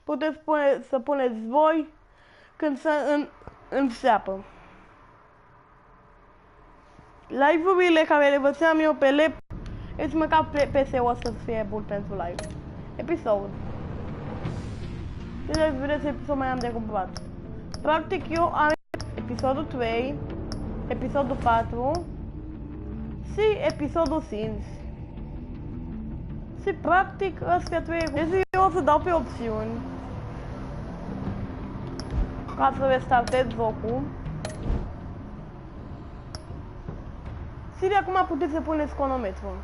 puteți să puneți voi când se înseapă. Live-urile care le vățeam eu pe laptop, deci măcar PC-ul o să fie bun pentru live. Episod. Deci vedeți ce episod mai am de cumpărat. Practic eu am episodul 3, episodul 4 și episodul 5. Și practic astea 3, deci eu o să dau pe opțiuni ca să restartez jocul. Și de acum puteți să puneți cronometrul.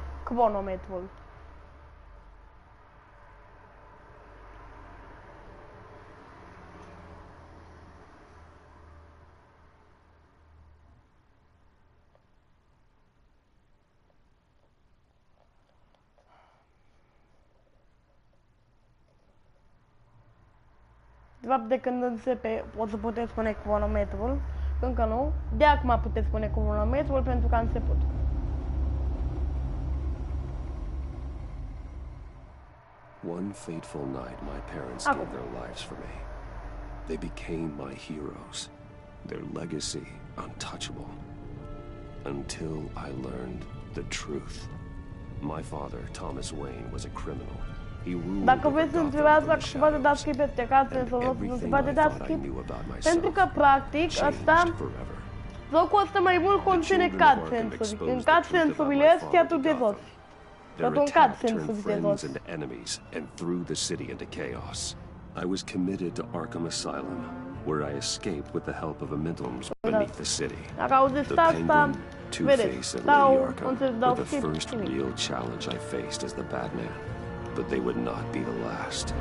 De fapt, de când începe, o să puteți pune cronometrul. Încă nu. De acum puteți pune cronometrul pentru că a început. One fateful night, my parents gave their lives for me. They became my heroes. Their legacy untouchable. Until I learned the truth. My father, Thomas Wayne, was a criminal. Dacă vreți să întrebați, se poate da skip peste cutscene sau nu se poate da skip. Pentru că, practic, jocul ăsta mai mult conține cutscene-uri. În cutscene-urile astea tu te joci. Tot un cutscene-uri te joci. I was committed to Arkham Asylum, where I escaped with the help of a mental beneath the city. The Penguin, Two-Face, and Lady Arkham were the first real challenge I faced as the Batman. But they would not be the last.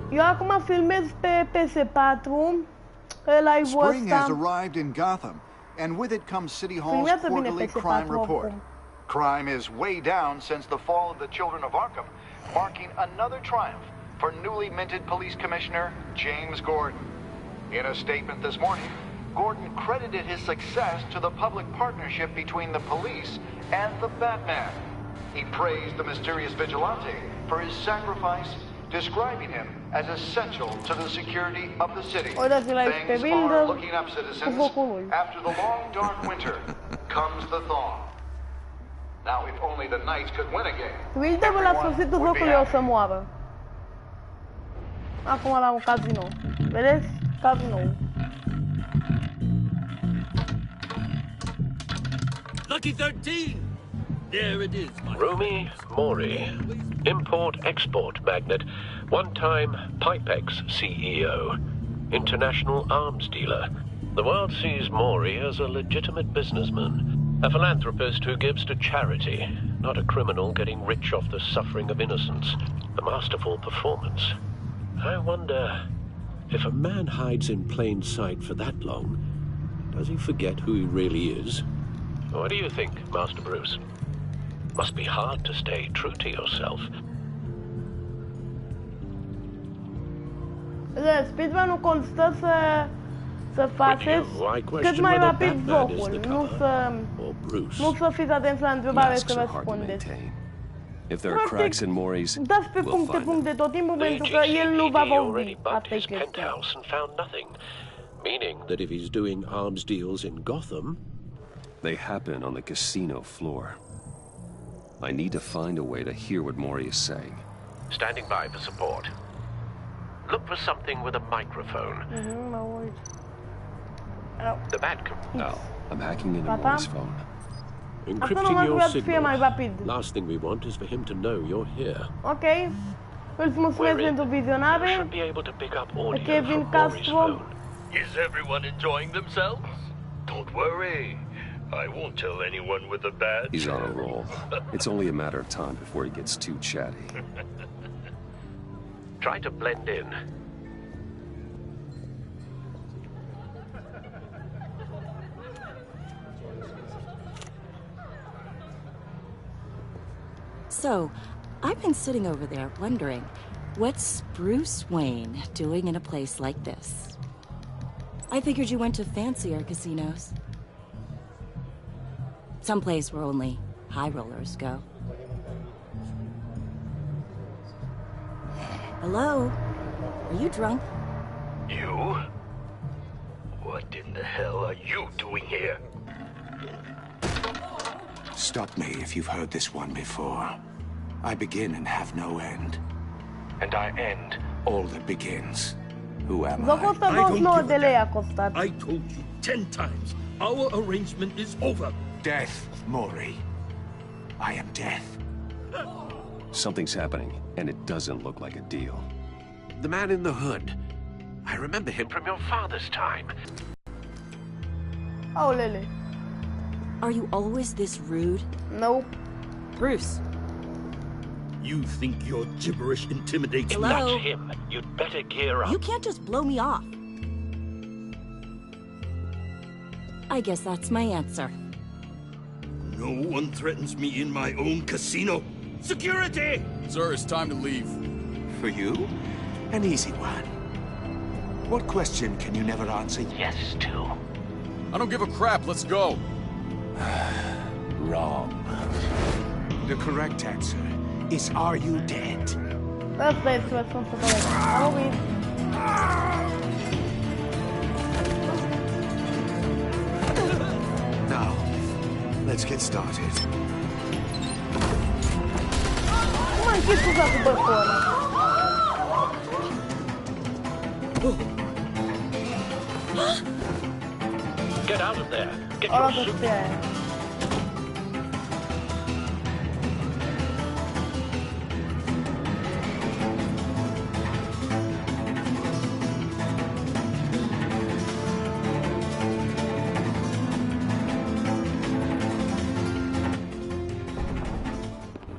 Eu acum filmez pe PS4 live-ul Spring has ăsta. arrived in Gotham, and with it comes City Hall's quarterly crime report. Crime is way down since the fall of the Children of Arkham, marking another triumph for newly minted Police Commissioner James Gordon. In a statement this morning, Gordon credited his success to the public partnership between the police and the Batman. He praised the mysterious vigilante for his sacrifice, describing him as essential to the security of the city. Things are looking up, citizens. After the long, dark winter comes the thaw. Now, if only the Knights could win again, Wilde la sfârșitul jocului o să moară. Acum la un casino. Vedeți? Casino. Lucky 13! There it is, my Rumi Mori, import-export magnate, one-time Pipex CEO, international arms dealer. The world sees Mori as a legitimate businessman, a philanthropist who gives to charity, not a criminal getting rich off the suffering of innocence. A masterful performance. I wonder, if a man hides in plain sight for that long, does he forget who he really is? What do you think, Master Bruce? Must be hard to stay true to yourself. Speedrun-ul constă să faceți cât mai rapid jocul, nu să fiți atenți la întrebare să răspundeți. Practic, dați pe puncte tot timpul pentru că el nu va vorbi. Asta e chestia. Meaning that if he's doing arms deals in Gotham, they happen on the casino floor. I need to find a way to hear what Mori is saying. Standing by for support. Look for something with a microphone. The Al, I'm hacking into Mori's phone. Encrypting your signal. Last thing we want is for him to know you're here. Ok. Îți mulțumesc pentru vizionare. Kevin Castro. Is everyone enjoying themselves? Don't worry. I won't tell anyone with a badge. He's on a roll. It's only a matter of time before he gets too chatty. Try to blend in. So, I've been sitting over there wondering, what's Bruce Wayne doing in a place like this? I figured you went to fancier casinos. Someplace where only high rollers go. Hello? Are you drunk? You? What in the hell are you doing here? Stop me if you've heard this one before. I begin and have no end. And I end all that begins. Who am I? Costă 29 de lei a costat. I told you 10 times. Our arrangement is over. Death, Mori. I am death. Something's happening, and it doesn't look like a deal. The man in the hood. I remember him from your father's time. Oh, Lily. Are you always this rude? Nope. Bruce. You think your gibberish intimidates Hello? me? Not him. You'd better gear up. You can't just blow me off. I guess that's my answer. No one threatens me in my own casino. Security! Sir, it's time to leave. For you? An easy one. What question can you never answer yes to? I don't give a crap, let's go. Wrong. The correct answer is, are you dead? Asta e ce sunt să doresc. Am obișnuit. Now, let's get started. Cum am închis cu zatul băcul ăla? Get out of there. Get Ăla your de suit. pe aia.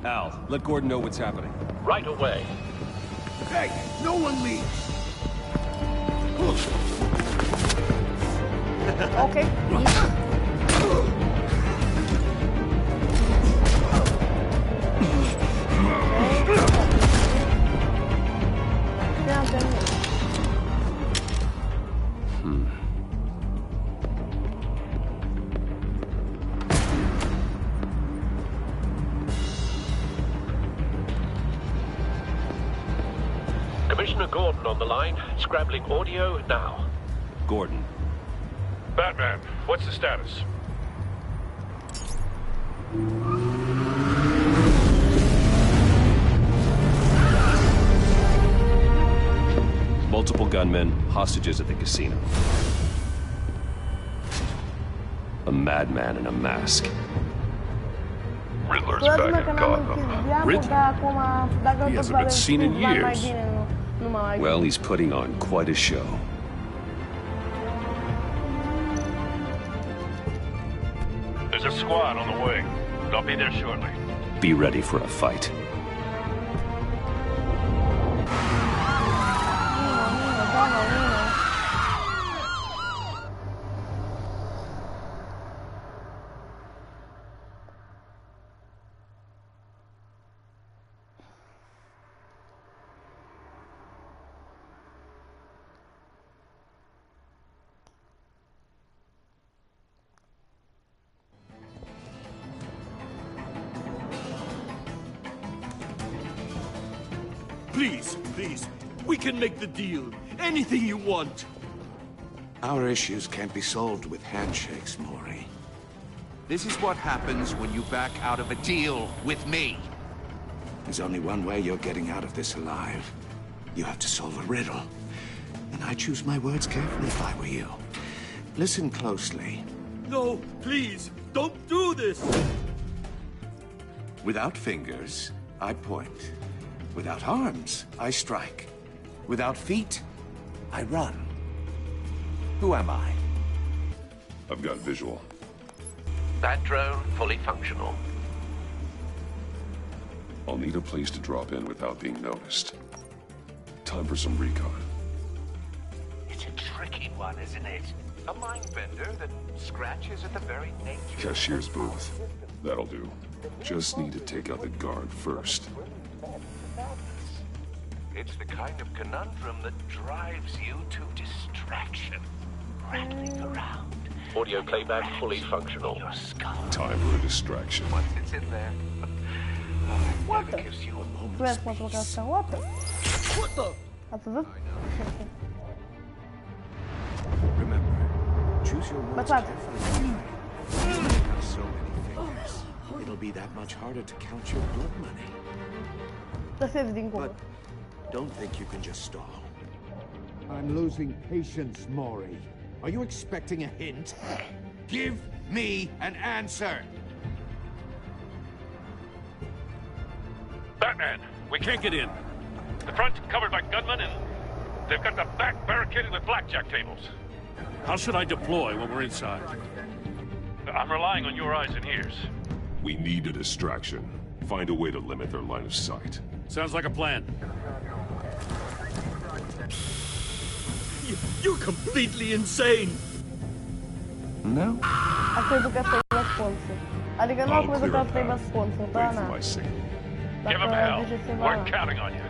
Al, let Gordon know what's happening. Right away. Hey, no one leaves! Ok. Commissioner Gordon on the line. Scrabbling audio now. Gordon. Batman, what's the status? Multiple gunmen, hostages at the casino. A madman in a mask. Riddler's Până back că in n-am Gotham. închis geamul, Riddler? dar acum, dacă He tot hasn't been seen in mai years. bine, nu mai Well, he's putting on quite a show. There's a squad on the way. They'll be there shortly. Be ready for a fight. Please, please. We can make the deal. Anything you want. Our issues can't be solved with handshakes, Mori. This is what happens when you back out of a deal with me. There's only one way you're getting out of this alive. You have to solve a riddle. And I choose my words carefully if I were you. Listen closely. No, please. Don't do this. Without fingers, I point. Without arms, I strike. Without feet, I run. Who am I? I've got visual. That drone fully functional. I'll need a place to drop in without being noticed. Time for some recon. It's a tricky one, isn't it? A mind bender that scratches at the very nature. Cashier's booth. That'll do. Just need to take out the guard first. It's the kind of conundrum that drives you to distraction. Rattling around. Audio playback fully functional. Your skull. Time for a distraction. Once it's in there, it What never the? gives you a moment's Vreți mă peace. asta? What the? What the? Ați văzut? Remember, choose your words Bătați. carefully. You've got so many fingers. It'll be that much harder to count your blood money. Lăsați dincolo. But don't think you can just stall. I'm losing patience, Maury. Are you expecting a hint? Give me an answer! Batman, we can't get in. The front covered by gunmen, and they've got the back barricaded with blackjack tables. How should I deploy when we're inside? I'm relying on your eyes and ears. We need a distraction. Find a way to limit their line of sight. Sounds like a plan. You're completely insane! No? A crezut că asta e răspunsul. Adică nu a crezut că asta e răspunsul, da, Wait for na. my signal. Give him hell. We're counting on you.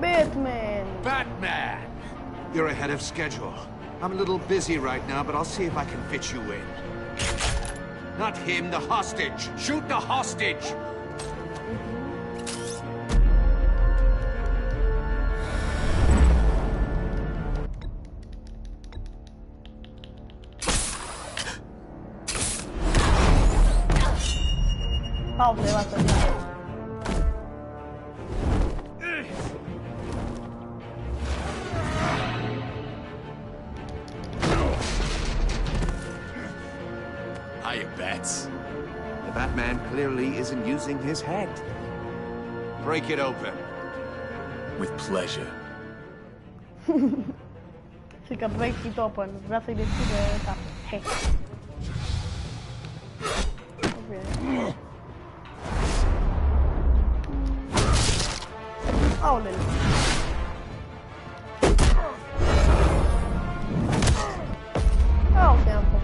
Batman! Batman! You're ahead of schedule. I'm a little busy right now, but I'll see if I can fit you in. Not him, the hostage! Shoot the hostage! Au, nevastă. Hiya, Bats. The Batman clearly isn't using his head. Break it open. With pleasure. Și că break it open. Vrea să-i deschide capul. Hei. Aoleu. Au, te-am făcut.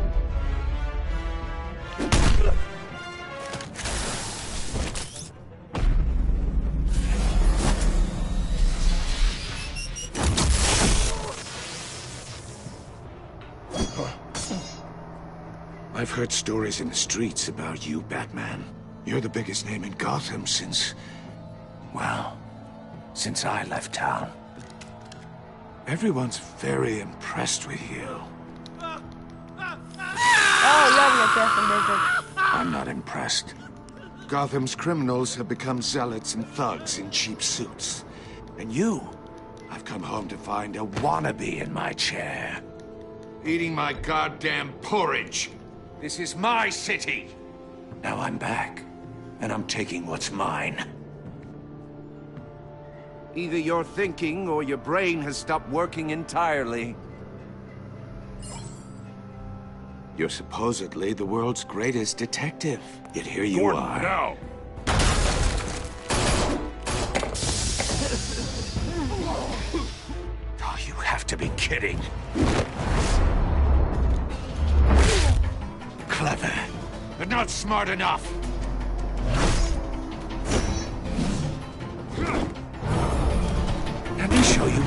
I've heard stories in the streets about you, Batman. You're the biggest name in Gotham since... well, since I left town. Everyone's very impressed with you. I'm not impressed. Gotham's criminals have become zealots and thugs in cheap suits. And you, I've come home to find a wannabe in my chair. Eating my goddamn porridge. This is my city. Now I'm back, and I'm taking what's mine. Either you're thinking or your brain has stopped working entirely. You're supposedly the world's greatest detective, yet here you are. Now! Oh, you have to be kidding. Clever, but not smart enough. Let me show you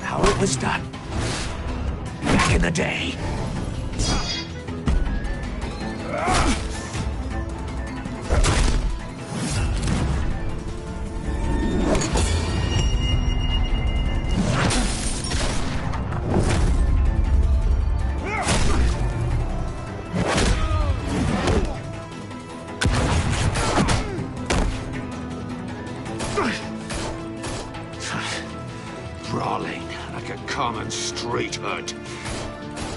how it was done back in the day. Brawling like a common street hood.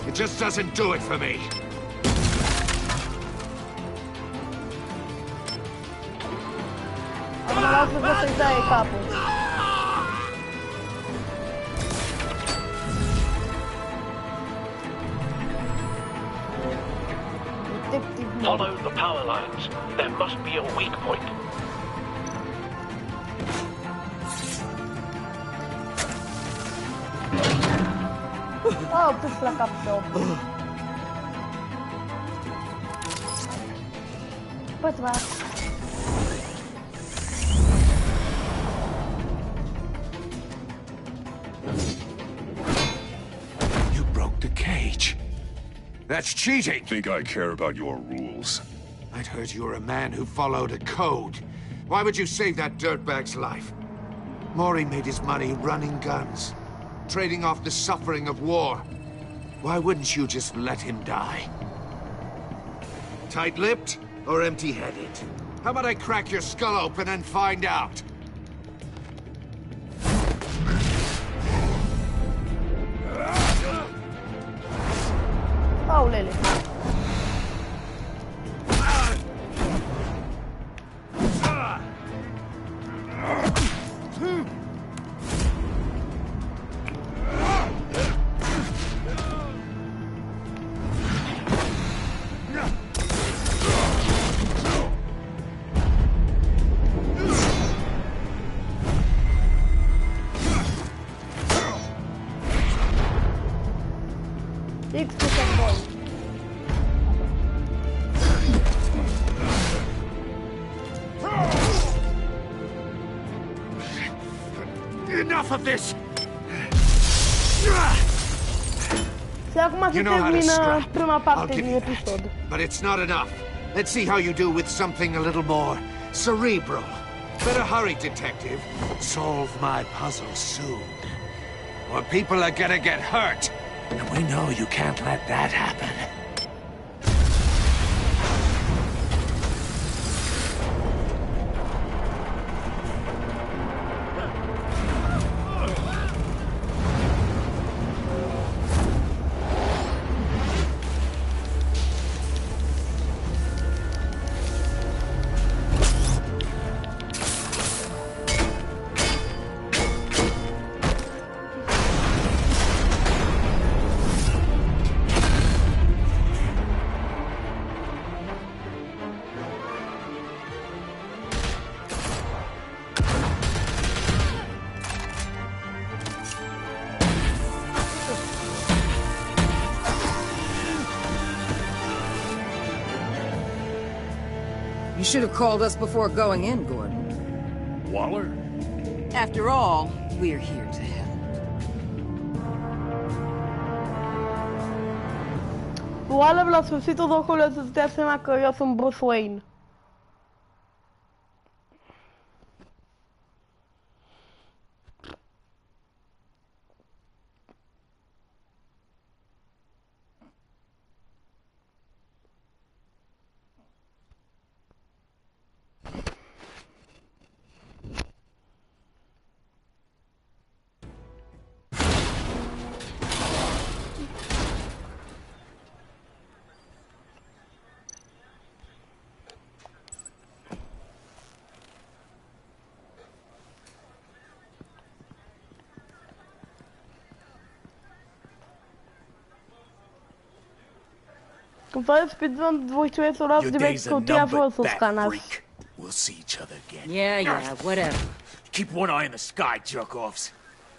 It just doesn't do it for me. Acum vreau să văd să-i taie capul. Follow the power lines. There must be a weak point. Oh, pus la cap pe om. Pățva. Dr. Cage. That's cheating! Think I care about your rules? I'd heard you were a man who followed a code. Why would you save that dirtbag's life? Maury made his money running guns, trading off the suffering of war. Why wouldn't you just let him die? Tight-lipped or empty-headed? How about I crack your skull open and find out? Oh, Lily. Enough of this! You know how to scrap. I'll give you that. But it's not enough. Let's see how you do with something a little more cerebral. Better hurry, detective. Solve my puzzle soon. Or people are gonna get hurt. And we know you can't let that happen. You should have called us before going in, Gordon. Waller? After all, we're here to help. Waller la sfârșitul jocului să-ți dea seama că eu sunt Bruce Wayne. Când faci speedrun, voi trebuie să luați direct cutia fără să scanați. We'll see each other again. Yeah, whatever. Keep one eye on the sky, jerk-offs.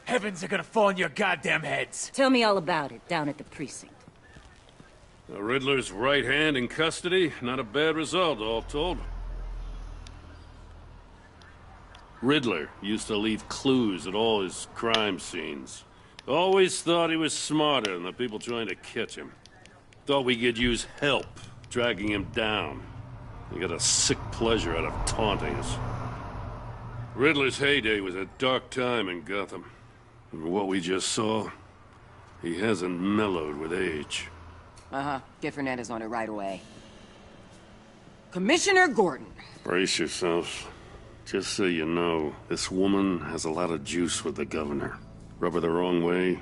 Heavens are gonna fall on your goddamn heads. Tell me all about it, down at the precinct. The Riddler's right hand in custody? Not a bad result, all told. Riddler used to leave clues at all his crime scenes. Always thought he was smarter than the people trying to catch him. Thought we could use help, dragging him down. He got a sick pleasure out of taunting us. Riddler's heyday was a dark time in Gotham. And what we just saw, he hasn't mellowed with age. Uh-huh. Get Fernandez on it right away. Commissioner Gordon. Brace yourselves. Just so you know, this woman has a lot of juice with the governor. Rub her the wrong way,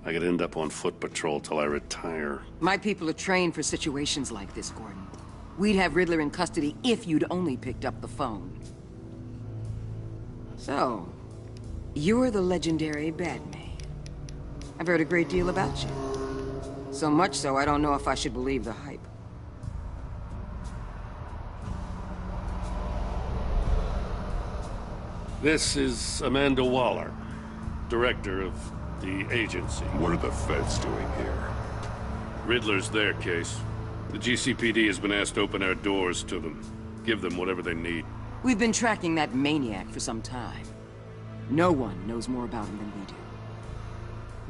I could end up on foot patrol till I retire. My people are trained for situations like this, Gordon. We'd have Riddler in custody if you'd only picked up the phone. So, you're the legendary Batman. I've heard a great deal about you. So much so, I don't know if I should believe the hype. This is Amanda Waller, director of the agency. What are the feds doing here? Riddler's their case. The GCPD has been asked to open our doors to them. Give them whatever they need. We've been tracking that maniac for some time. No one knows more about him than we do.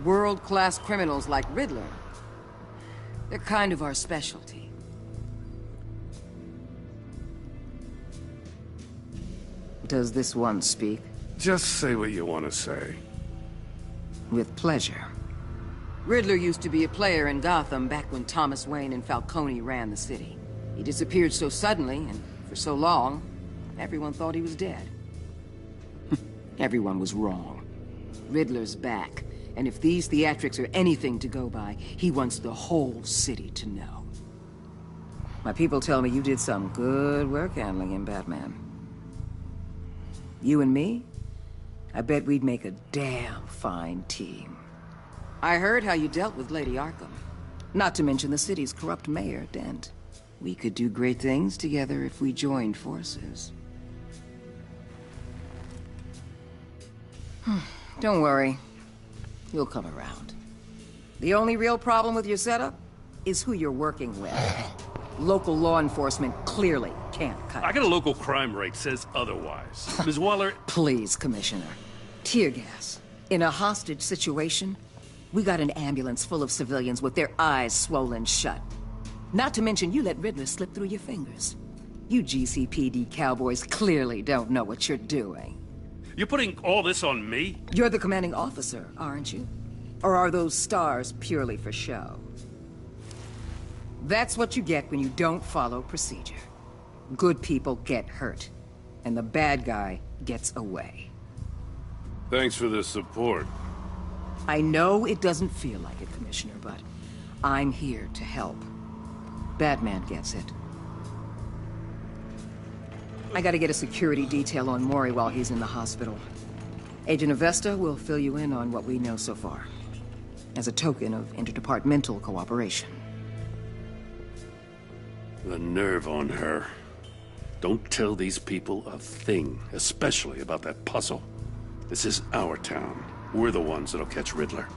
World-class criminals like Riddler They're kind of our specialty. Does this one speak? Just say what you want to say. With pleasure. Riddler used to be a player in Gotham back when Thomas Wayne and Falcone ran the city. He disappeared so suddenly, and for so long, everyone thought he was dead. Everyone was wrong. Riddler's back, and if these theatrics are anything to go by, he wants the whole city to know. My people tell me you did some good work handling him, Batman. You and me? I bet we'd make a damn fine team. I heard how you dealt with Lady Arkham. Not to mention the city's corrupt mayor, Dent. We could do great things together if we joined forces. Don't worry. You'll come around. The only real problem with your setup is who you're working with. Local law enforcement clearly can't cut it. I got a local crime rate says otherwise. Ms. Waller... Please, Commissioner. Tear gas. In a hostage situation, we got an ambulance full of civilians with their eyes swollen shut. Not to mention you let Riddler slip through your fingers. You GCPD cowboys clearly don't know what you're doing. You're putting all this on me? You're the commanding officer, aren't you? Or are those stars purely for show? That's what you get when you don't follow procedure. Good people get hurt, and the bad guy gets away. Thanks for the support. I know it doesn't feel like it, Commissioner, but I'm here to help. Batman gets it. I gotta get a security detail on Mori while he's in the hospital. Agent Avesta will fill you in on what we know so far, as a token of interdepartmental cooperation. The nerve on her. Don't tell these people a thing, especially about that puzzle. This is our town. We're the ones that'll catch Riddler.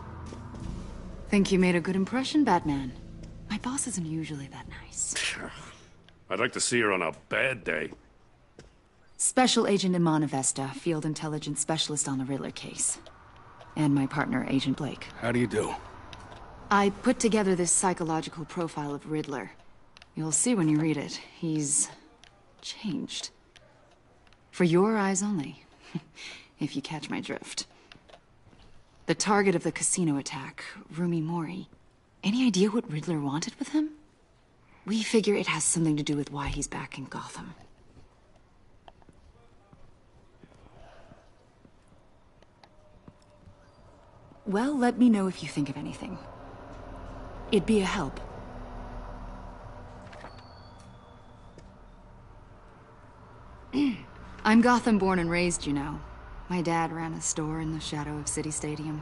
Think you made a good impression, Batman. My boss isn't usually that nice. I'd like to see her on a bad day. Special Agent Iman Avesta, Field Intelligence Specialist on the Riddler case. And my partner, Agent Blake. How do you do? I put together this psychological profile of Riddler. You'll see when you read it. He's changed. For your eyes only, if you catch my drift. The target of the casino attack, Rumi Mori. Any idea what Riddler wanted with him? We figure it has something to do with why he's back in Gotham. Well, let me know if you think of anything. It'd be a help. I'm Gotham born and raised, you know. My dad ran a store in the shadow of City Stadium.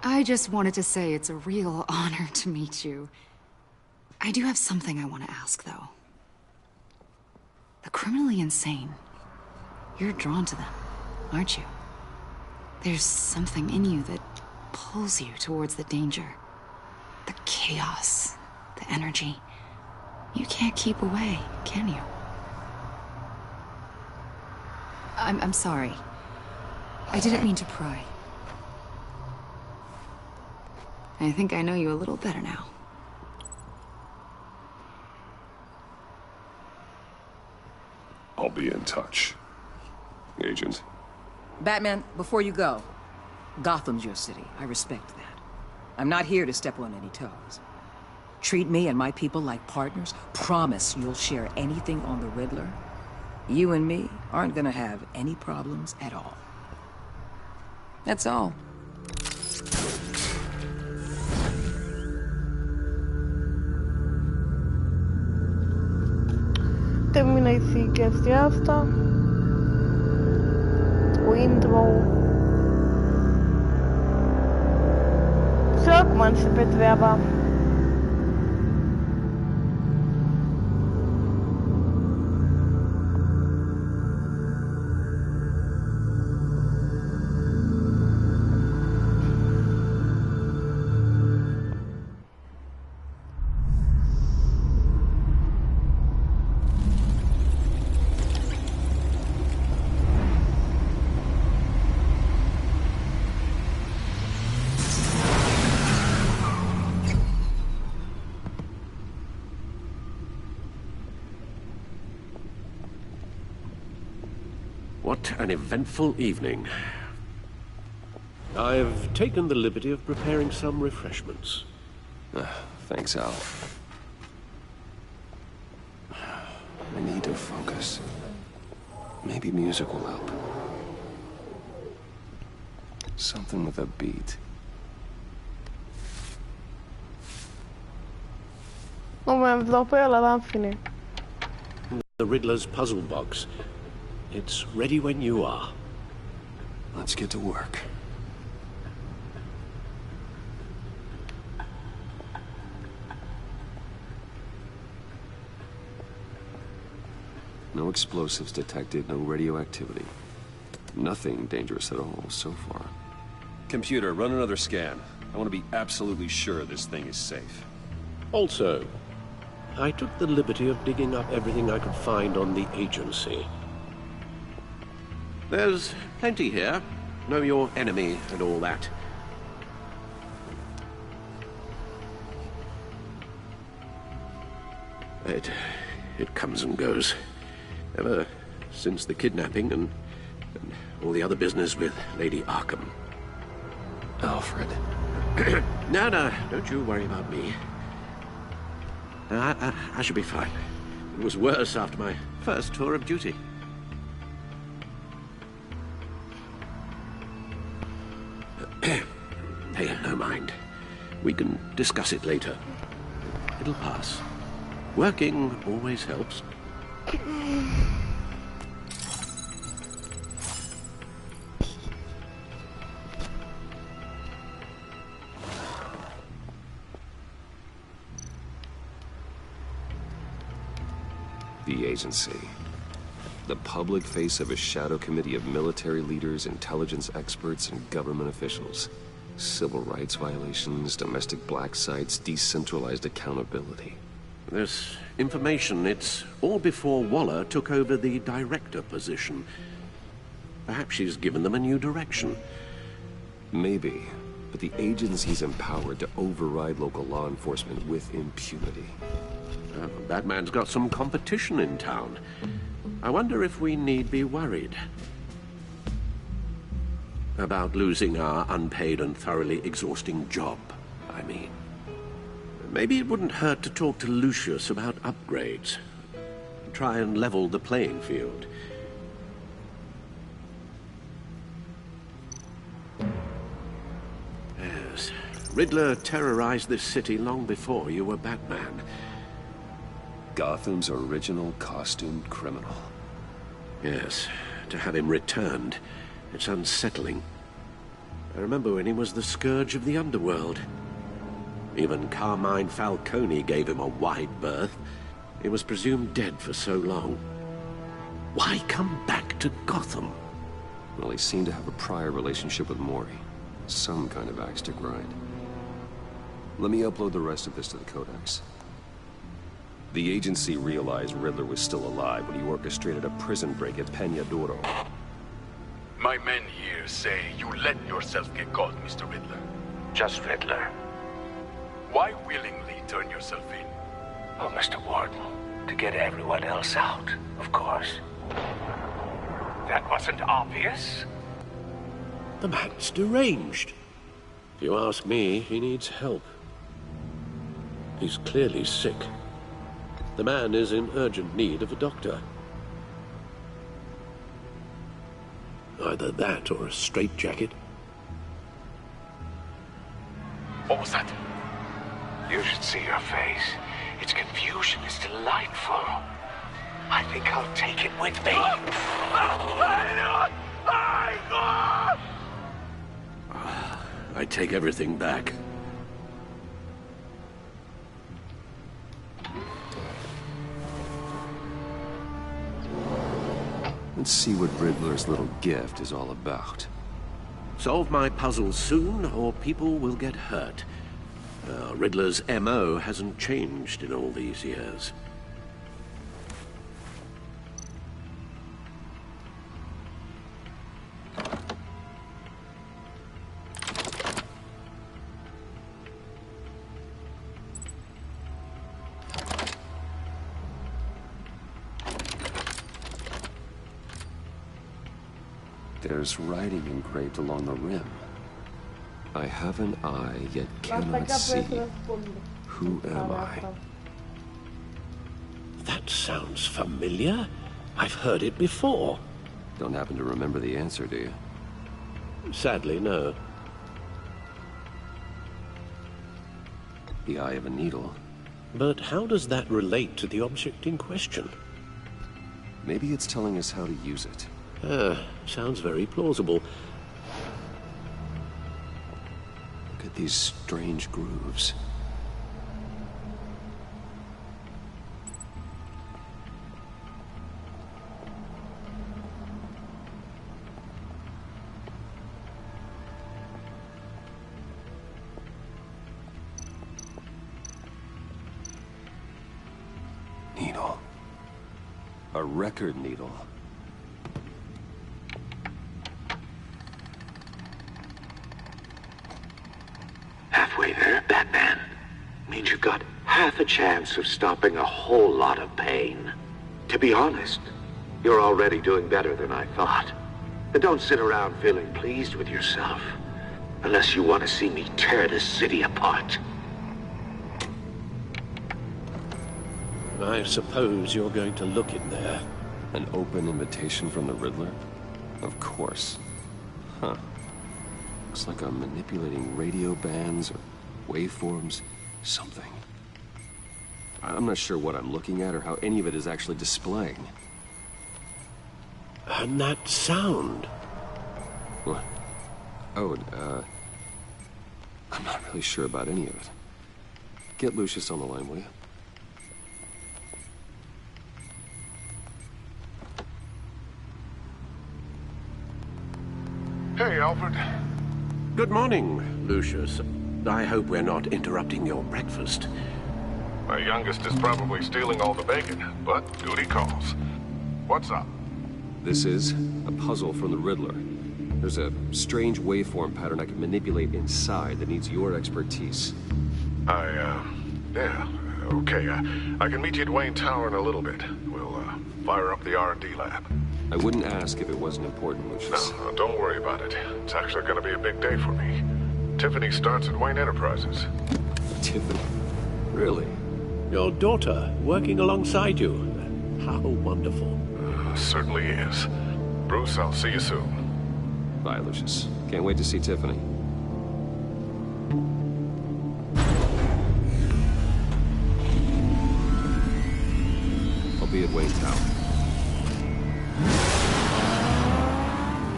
I just wanted to say it's a real honor to meet you. I do have something I want to ask, though. The criminally insane. You're drawn to them, aren't you? There's something in you that pulls you towards the danger. The chaos, the energy. You can't keep away, can you? I'm sorry. I didn't mean to pry. I think I know you a little better now. I'll be in touch, Agent. Batman, before you go, Gotham's your city. I respect that. I'm not here to step on any toes. Treat me and my people like partners. Promise you'll share anything on the Riddler. You and me aren't gonna have any problems at all. That's all. Terminei și chestia asta cu intro și acum începe treaba. What an eventful evening. I've taken the liberty of preparing some refreshments. Thanks, Al. I need to focus. Maybe music will help. Something with a beat. Moment, dopo io la fine. The Riddler's puzzle box. It's ready when you are. Let's get to work. No explosives detected, no radioactivity. Nothing dangerous at all so far. Computer, run another scan. I want to be absolutely sure this thing is safe. Also, I took the liberty of digging up everything I could find on the agency. There's plenty here. Know your enemy and all that. It comes and goes. Ever since the kidnapping and all the other business with Lady Arkham. Alfred. No, don't you worry about me. I should be fine. It was worse after my first tour of duty. Hey, no mind. We can discuss it later. It'll pass. Working always helps. The agency. The public face of a shadow committee of military leaders, intelligence experts, and government officials. Civil rights violations, domestic black sites, decentralized accountability. This information, it's all before Waller took over the director position. Perhaps she's given them a new direction. Maybe, but the agency's empowered to override local law enforcement with impunity. Batman's got some competition in town. I wonder if we need be worried about losing our unpaid and thoroughly exhausting job, I mean. Maybe it wouldn't hurt to talk to Lucius about upgrades. Try and level the playing field. Yes, Riddler terrorized this city long before you were Batman. Gotham's original costumed criminal. Yes, to have him returned, it's unsettling. I remember when he was the scourge of the underworld. Even Carmine Falcone gave him a wide berth. He was presumed dead for so long. Why come back to Gotham? Well, he seemed to have a prior relationship with Mori. Some kind of axe to grind. Let me upload the rest of this to the Codex. The agency realized Riddler was still alive when he orchestrated a prison break at Peña Duro. My men here say you let yourself get caught, Mr. Riddler. Just Riddler. Why willingly turn yourself in? Oh, Mr. Warden, to get everyone else out, of course. That wasn't obvious? The man's deranged. If you ask me, he needs help. He's clearly sick. The man is in urgent need of a doctor. Either that or a straitjacket. What was that? You should see your face. Its confusion is delightful. I think I'll take it with me. I take everything back. Let's see what Riddler's little gift is all about. Solve my puzzles soon, or people will get hurt. Riddler's M.O. hasn't changed in all these years. There's writing engraved along the rim. I have an eye, yet cannot see. Who am I? That sounds familiar. I've heard it before. Don't happen to remember the answer, do you? Sadly, no. The eye of a needle. But how does that relate to the object in question? Maybe it's telling us how to use it. Sounds very plausible. Look at these strange grooves. Needle. A record needle. Halfway there, Batman. Means you've got half a chance of stopping a whole lot of pain. To be honest, you're already doing better than I thought. And don't sit around feeling pleased with yourself. Unless you want to see me tear this city apart. I suppose you're going to look in there. An open invitation from the Riddler? Of course. Huh. Looks like I'm manipulating radio bands or waveforms, something. I'm not sure what I'm looking at or how any of it is actually displaying. And that sound. What? Oh, I'm not really sure about any of it. Get Lucius on the line, will you? Hey, Alfred. Good morning, Lucius. I hope we're not interrupting your breakfast. My youngest is probably stealing all the bacon, but duty calls. What's up? This is a puzzle from the Riddler. There's a strange waveform pattern I can manipulate inside that needs your expertise. Yeah, okay. I can meet you at Wayne Tower in a little bit. We'll, fire up the R&D lab. I wouldn't ask if it wasn't important, Lucius. No, don't worry about it. It's actually gonna be a big day for me. Tiffany starts at Wayne Enterprises. Tiffany? Really? Your daughter, working alongside you. How wonderful. Certainly is. Bruce, I'll see you soon. Bye, Lucius. Can't wait to see Tiffany. I'll be at Wayne Tower.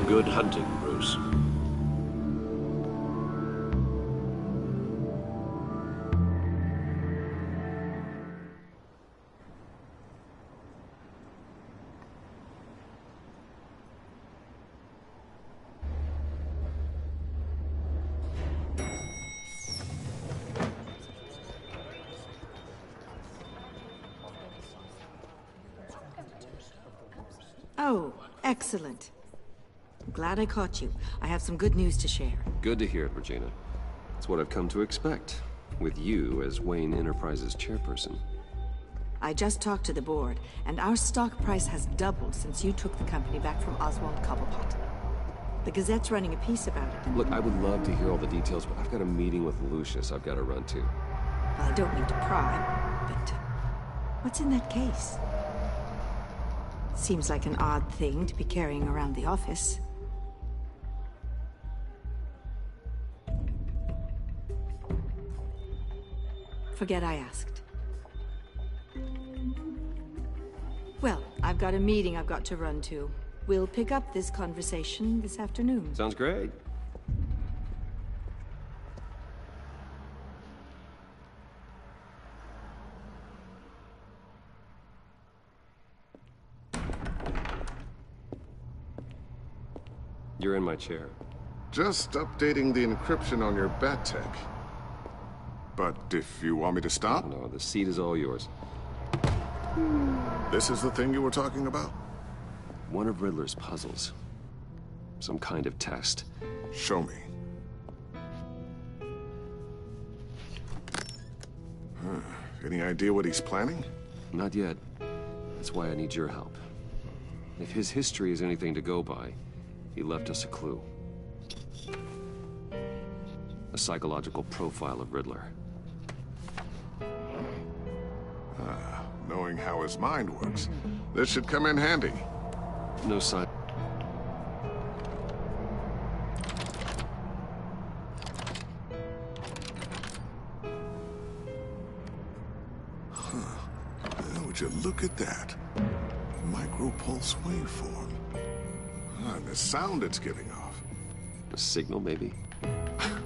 Good hunting, Bruce. Oh, excellent. I'm glad I caught you. I have some good news to share. Good to hear it, Regina. It's what I've come to expect, with you as Wayne Enterprises chairperson. I just talked to the board, and our stock price has doubled since you took the company back from Oswald Cobblepot. The Gazette's running a piece about it. Look, I would love to hear all the details, but I've got a meeting with Lucius I've got to run to. Well, I don't mean to pry, but what's in that case? Seems like an odd thing to be carrying around the office. Forget I asked. Well, I've got a meeting I've got to run to. We'll pick up this conversation this afternoon. Sounds great. You're in my chair. Just updating the encryption on your bat tech. But if you want me to stop? No, the seat is all yours. This is the thing you were talking about? One of Riddler's puzzles. Some kind of test. Show me. Any idea what he's planning? Not yet. That's why I need your help. If his history is anything to go by, He left us a clue. A psychological profile of Riddler. Knowing how his mind works, this should come in handy. No sign. Would you look at that? Micro-pulse waveform. And the sound it's giving off. A signal, maybe?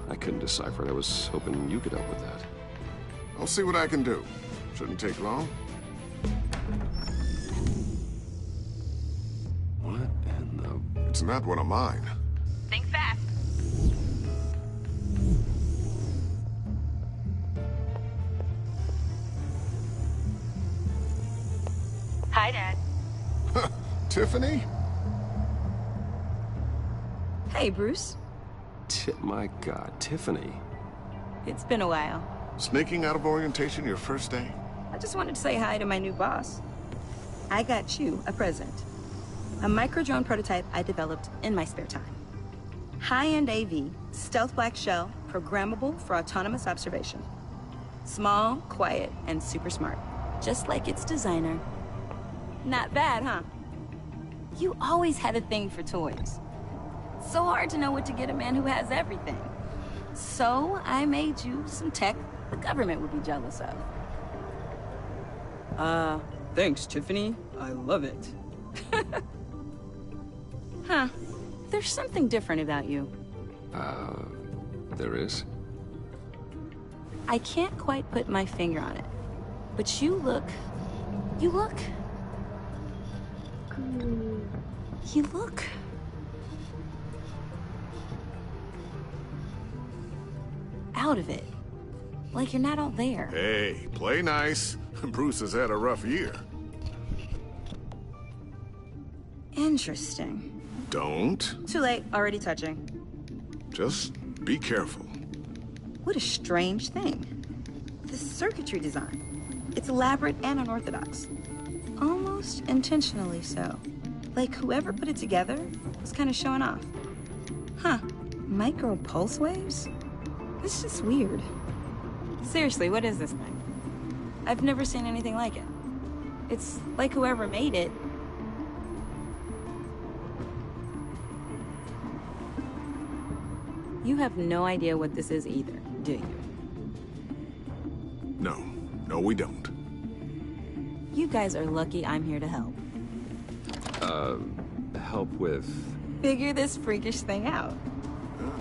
I couldn't decipher it. I was hoping you could help with that. I'll see what I can do. Shouldn't take long. What in the... It's not one of mine. Think fast. Hi, Dad. Tiffany? Hey, Bruce. My God, Tiffany. It's been a while. Sneaking out of orientation your first day? I just wanted to say hi to my new boss. I got you a present. A micro-drone prototype I developed in my spare time. High-end AV, stealth black shell, programmable for autonomous observation. Small, quiet, and super smart. Just like its designer. Not bad, huh? You always had a thing for toys. So hard to know what to get a man who has everything. So I made you some tech the government would be jealous of. Thanks, Tiffany. I love it. Huh. There's something different about you. There is? I can't quite put my finger on it. But you look... You look out of it. Like you're not all there. Hey, play nice. Bruce has had a rough year. Interesting. Don't. Too late, already touching. Just be careful. What a strange thing. The circuitry design. It's elaborate and unorthodox. Almost intentionally so. Like whoever put it together was kind of showing off. Huh. Micro pulse waves? This is weird. Seriously, what is this thing? I've never seen anything like it. It's like whoever made it. You have no idea what this is either, do you? No, we don't. You guys are lucky I'm here to help. Help with... Figure this freakish thing out.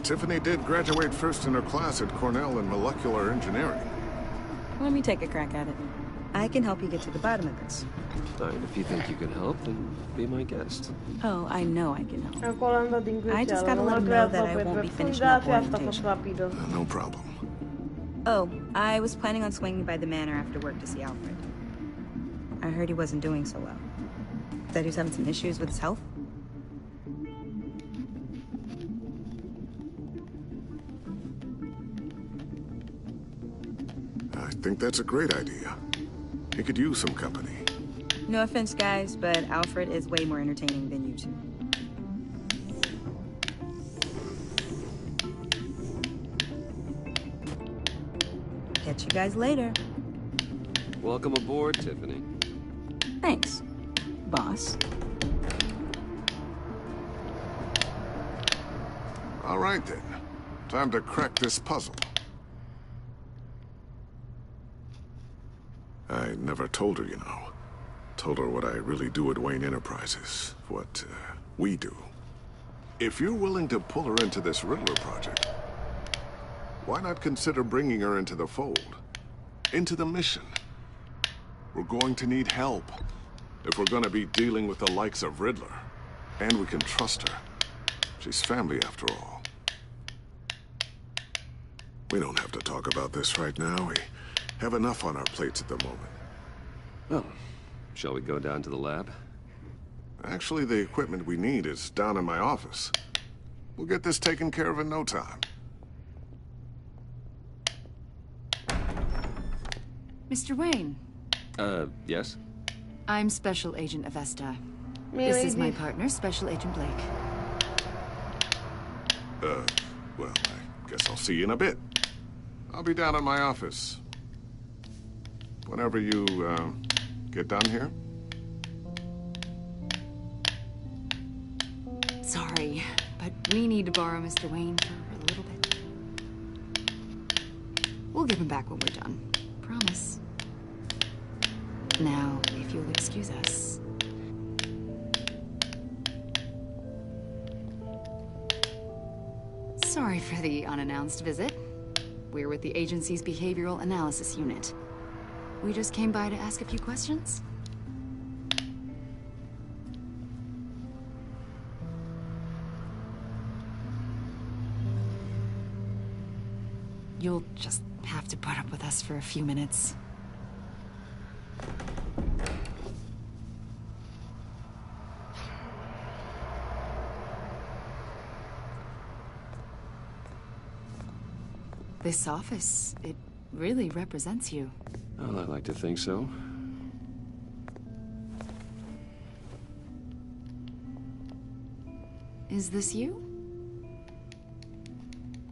Tiffany did graduate first in her class at Cornell in molecular engineering. Let me take a crack at it. I can help you get to the bottom of this. Fine, if you think you can help, then be my guest. Oh, I know I can help. Acolo din I just gotta let them know that I won't be finishing up orientation. No problem. Oh, I was planning on swinging by the manor after work to see Alfred. I heard he wasn't doing so well. That he was having some issues with his health. I think that's a great idea. He could use some company. No offense, guys, but Alfred is way more entertaining than you two. Catch you guys later. Welcome aboard, Tiffany. Thanks, boss. All right, then. Time to crack this puzzle. I never told her, you know. Told her what I really do at Wayne Enterprises. What, we do. If you're willing to pull her into this Riddler project, why not consider bringing her into the fold? Into the mission? We're going to need help. If we're gonna be dealing with the likes of Riddler. And we can trust her. She's family after all. We don't have to talk about this right now. We have enough on our plates at the moment. Well, shall we go down to the lab? Actually, the equipment we need is down in my office. We'll get this taken care of in no time. Mr. Wayne. Yes? I'm Special Agent Avesta. This is my partner, Special Agent Blake. Well, I guess I'll see you in a bit. I'll be down in my office. Whenever you, get done here. Sorry, but we need to borrow Mr. Wayne for a little bit. We'll give him back when we're done. Promise. Now, if you'll excuse us. Sorry for the unannounced visit. We're with the agency's behavioral analysis unit. We just came by to ask a few questions. You'll just have to put up with us for a few minutes. This office, it really represents you. Well, I'd like to think so. Is this you?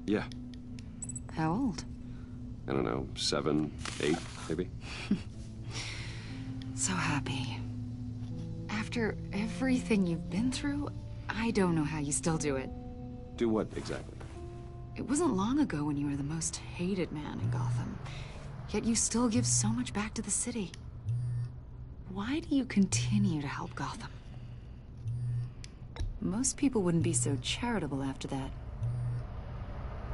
Yeah. How old? I don't know, 7, 8, maybe? So happy. After everything you've been through, I don't know how you still do it. Do what, exactly? It wasn't long ago when you were the most hated man in Gotham. Yet you still give so much back to the city. Why do you continue to help Gotham? Most people wouldn't be so charitable after that.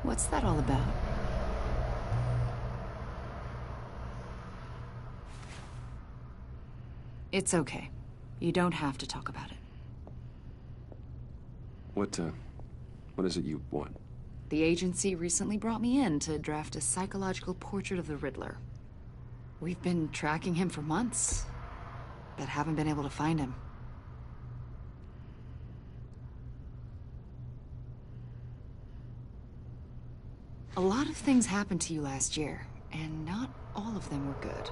What's that all about? It's okay. You don't have to talk about it. What is it you want? The agency recently brought me in to draft a psychological portrait of the Riddler. We've been tracking him for months, but haven't been able to find him. A lot of things happened to you last year, and not all of them were good.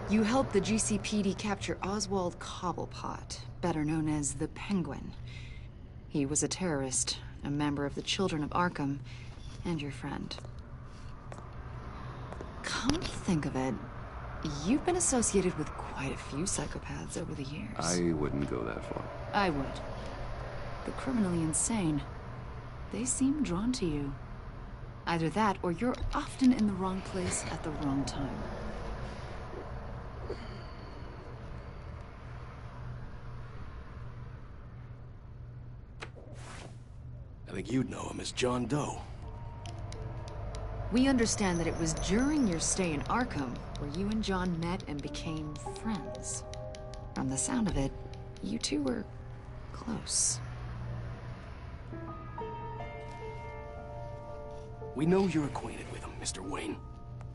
You helped the GCPD capture Oswald Cobblepot, better known as the Penguin. He was a terrorist, a member of the Children of Arkham, and your friend. Come to think of it, you've been associated with quite a few psychopaths over the years. I wouldn't go that far. I would. The criminally insane. They seem drawn to you. Either that, or you're often in the wrong place at the wrong time. I think you'd know him as John Doe. We understand that it was during your stay in Arkham where you and John met and became friends. From the sound of it, you two were close. We know you're acquainted with him, Mr. Wayne.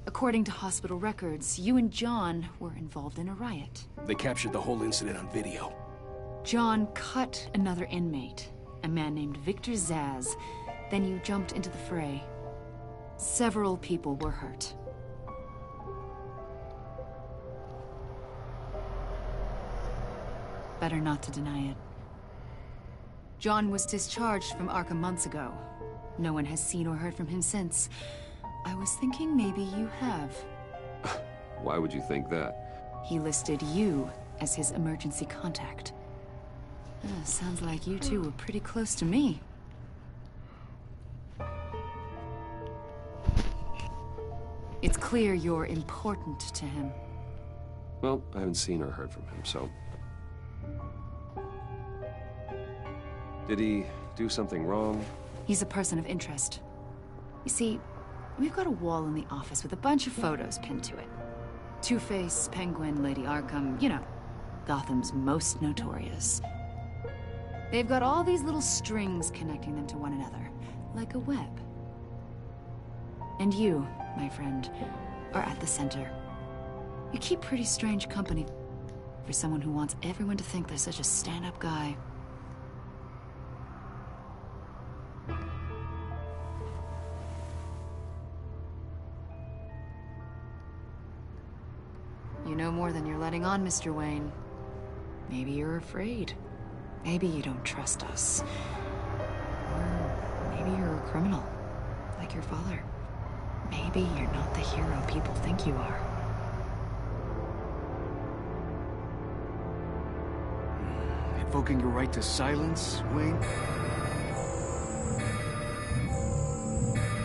According to hospital records, you and John were involved in a riot. They captured the whole incident on video. John cut another inmate, a man named Victor Zsasz. Then you jumped into the fray. Several people were hurt. Better not to deny it. John was discharged from Arkham months ago. No one has seen or heard from him since. I was thinking maybe you have. Why would you think that? He listed you as his emergency contact. Sounds like you two were pretty close to me. It's clear you're important to him. Well, I haven't seen or heard from him, so... Did he do something wrong? He's a person of interest. You see, we've got a wall in the office with a bunch of photos pinned to it. Two-Face, Penguin, Lady Arkham, you know, Gotham's most notorious. They've got all these little strings connecting them to one another, like a web. And you, my friend, are at the center. You keep pretty strange company for someone who wants everyone to think they're such a stand-up guy. You know more than you're letting on, Mr. Wayne. Maybe you're afraid. Maybe you don't trust us. Or a criminal, like your father. Maybe you're not the hero people think you are. Invoking your right to silence, Wayne?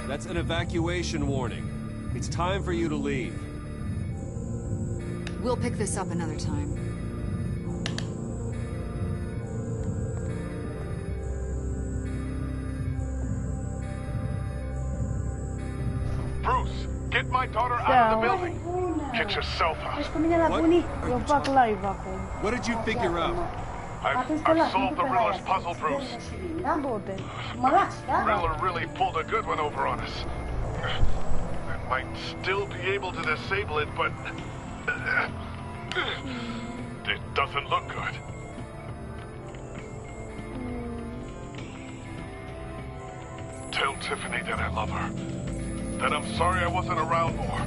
That's an evacuation warning. It's time for you to leave. We'll pick this up another time. Bruce, get my daughter out of the building. Get yourself out. What did you figure out? I've solved the Riddler's puzzle, Bruce. Riddler really pulled a good one over on us. I might still be able to disable it, but it doesn't look good. Tell Tiffany that I love her. That I'm sorry I wasn't around more.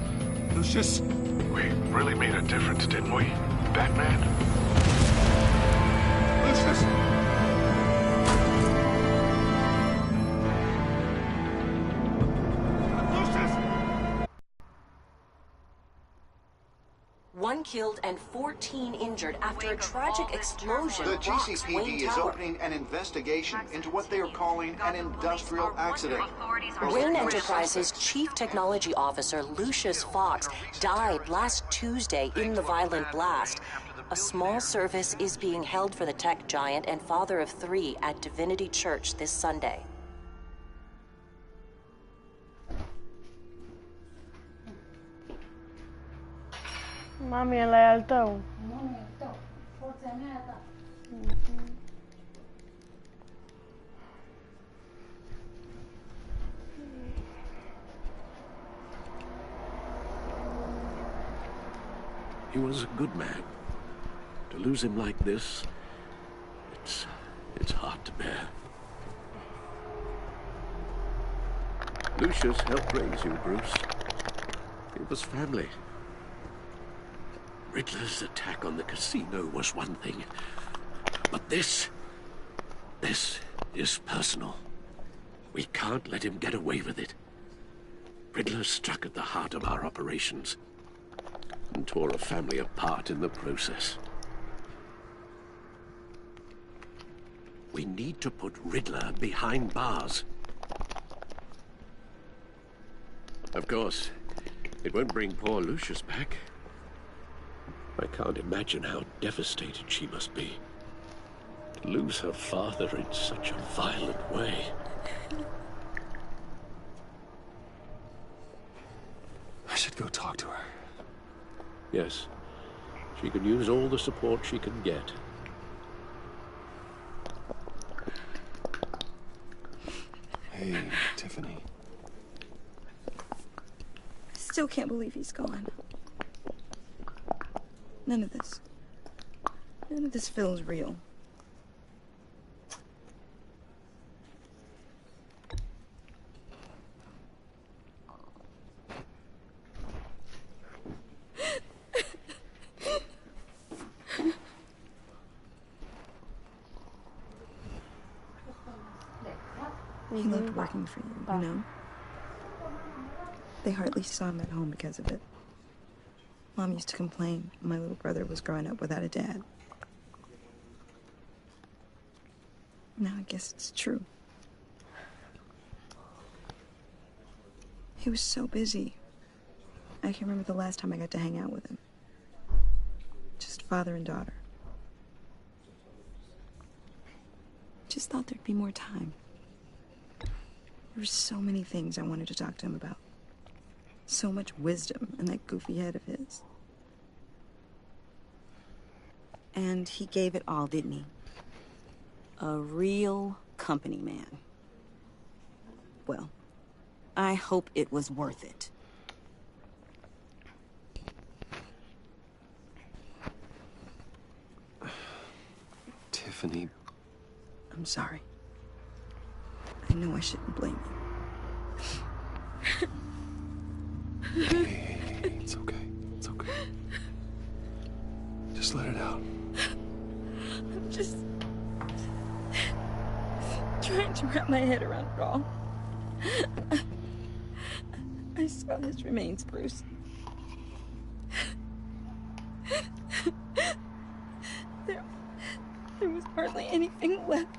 Lucius! We really made a difference, didn't we, Batman? Lucius! One killed and 14 injured after a tragic explosion. The rocks GCPD Wayne is Tower. opening an investigation into what they are calling an industrial accident. Wayne Enterprises' chief technology officer, Lucius Fox, died last Tuesday in the violent blast. A small service is being held for the tech giant and father of 3 at Divinity Church this Sunday. Mami, ela é altão. He was a good man. To lose him like this, it's hard to bear. Lucius helped raise you, Bruce. It was family. Riddler's attack on the casino was one thing, but this is personal. We can't let him get away with it. Riddler struck at the heart of our operations and tore a family apart in the process. We need to put Riddler behind bars. Of course, it won't bring poor Lucius back. I can't imagine how devastated she must be. To lose her father in such a violent way. I should go talk to her. Yes, she can use all the support she can get. Hey, Tiffany. I still can't believe he's gone. None of this feels real. He loved working for you, you know? They hardly saw him at home because of it. Mom used to complain my little brother was growing up without a dad. Now I guess it's true. He was so busy. I can't remember the last time I got to hang out with him. Just father and daughter. Just thought there'd be more time. There were so many things I wanted to talk to him about. So much wisdom in that goofy head of his. And he gave it all, didn't he? A real company man. Well, I hope it was worth it. Tiffany. I'm sorry. I know I shouldn't blame you. Hey, it's okay. It's okay. Just let it out. I'm just trying to wrap my head around it all. I saw his remains, Bruce. There was hardly anything left.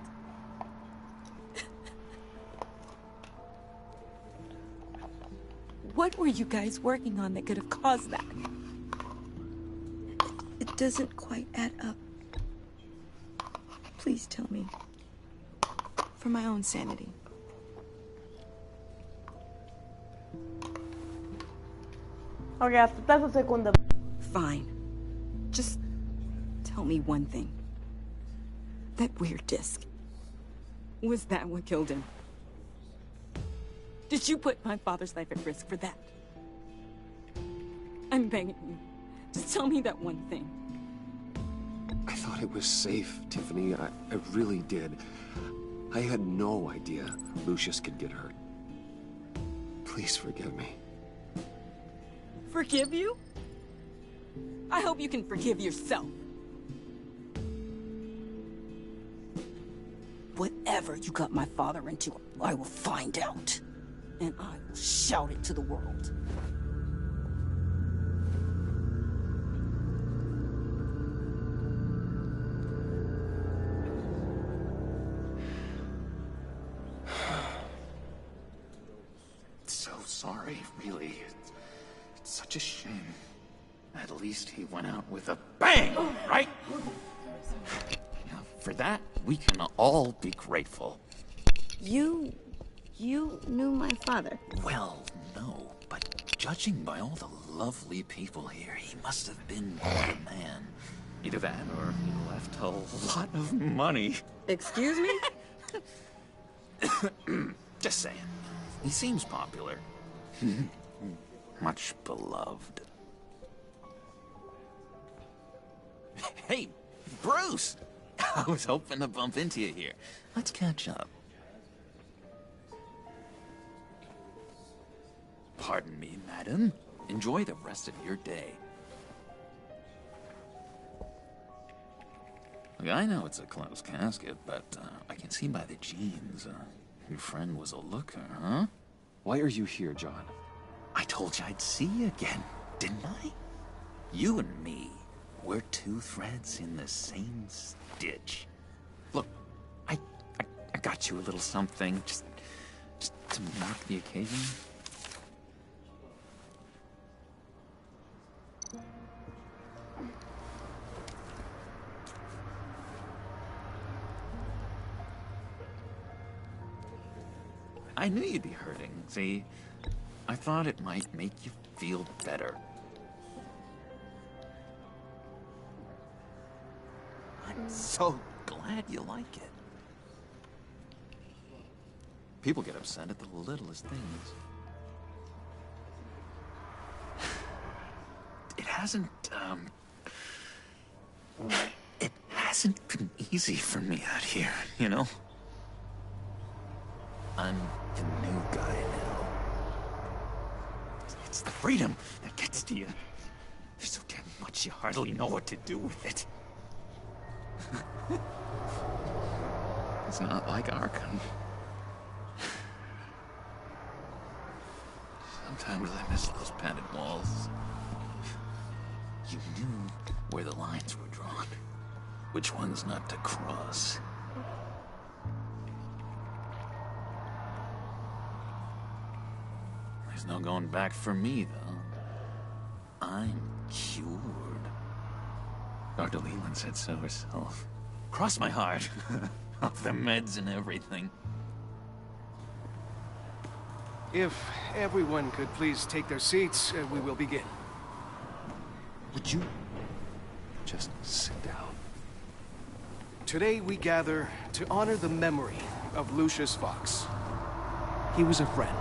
What were you guys working on that could have caused that? It doesn't quite add up. Please tell me. For my own sanity. Ok, ascultați o secundă. Fine. Just tell me one thing. That weird disc. Was that what killed him? Did you put my father's life at risk for that? I'm begging you. Just tell me that one thing. I thought it was safe, Tiffany. I really did. I had no idea Lucius could get hurt. Please forgive me. Forgive you? I hope you can forgive yourself. Whatever you got my father into, I will find out. And I will shout it to the world. So sorry, really. It's such a shame. At least he went out with a bang, right? Now, for that, we can all be grateful. You knew my father? Well, no, but judging by all the lovely people here, he must have been quite a man. Either that, or he left a lot of money. Excuse me? Just saying. He seems popular. Much beloved. Hey, Bruce! I was hoping to bump into you here. Let's catch up. Pardon me, madam. Enjoy the rest of your day. Look, I know it's a closed casket, but I can see by the jeans, your friend was a looker, huh? Why are you here, John? I told you I'd see you again, didn't I? You and me, we're two threads in the same stitch. Look, I got you a little something, just to mark the occasion. I knew you'd be hurting, see? I thought it might make you feel better. I'm so glad you like it. People get upset at the littlest things. It hasn't been easy for me out here, you know? I'm the new guy now. It's the freedom that gets to you. There's so damn much you hardly know what to do with it. It's not like Arkham. Sometimes I miss those padded walls. You knew where the lines were drawn. Which ones not to cross. There's no going back for me, though. I'm cured. Dr. Leland said so herself. Cross my heart. Off the meds and everything. If everyone could please take their seats, we will begin. Would you just sit down? Today we gather to honor the memory of Lucius Fox. He was a friend.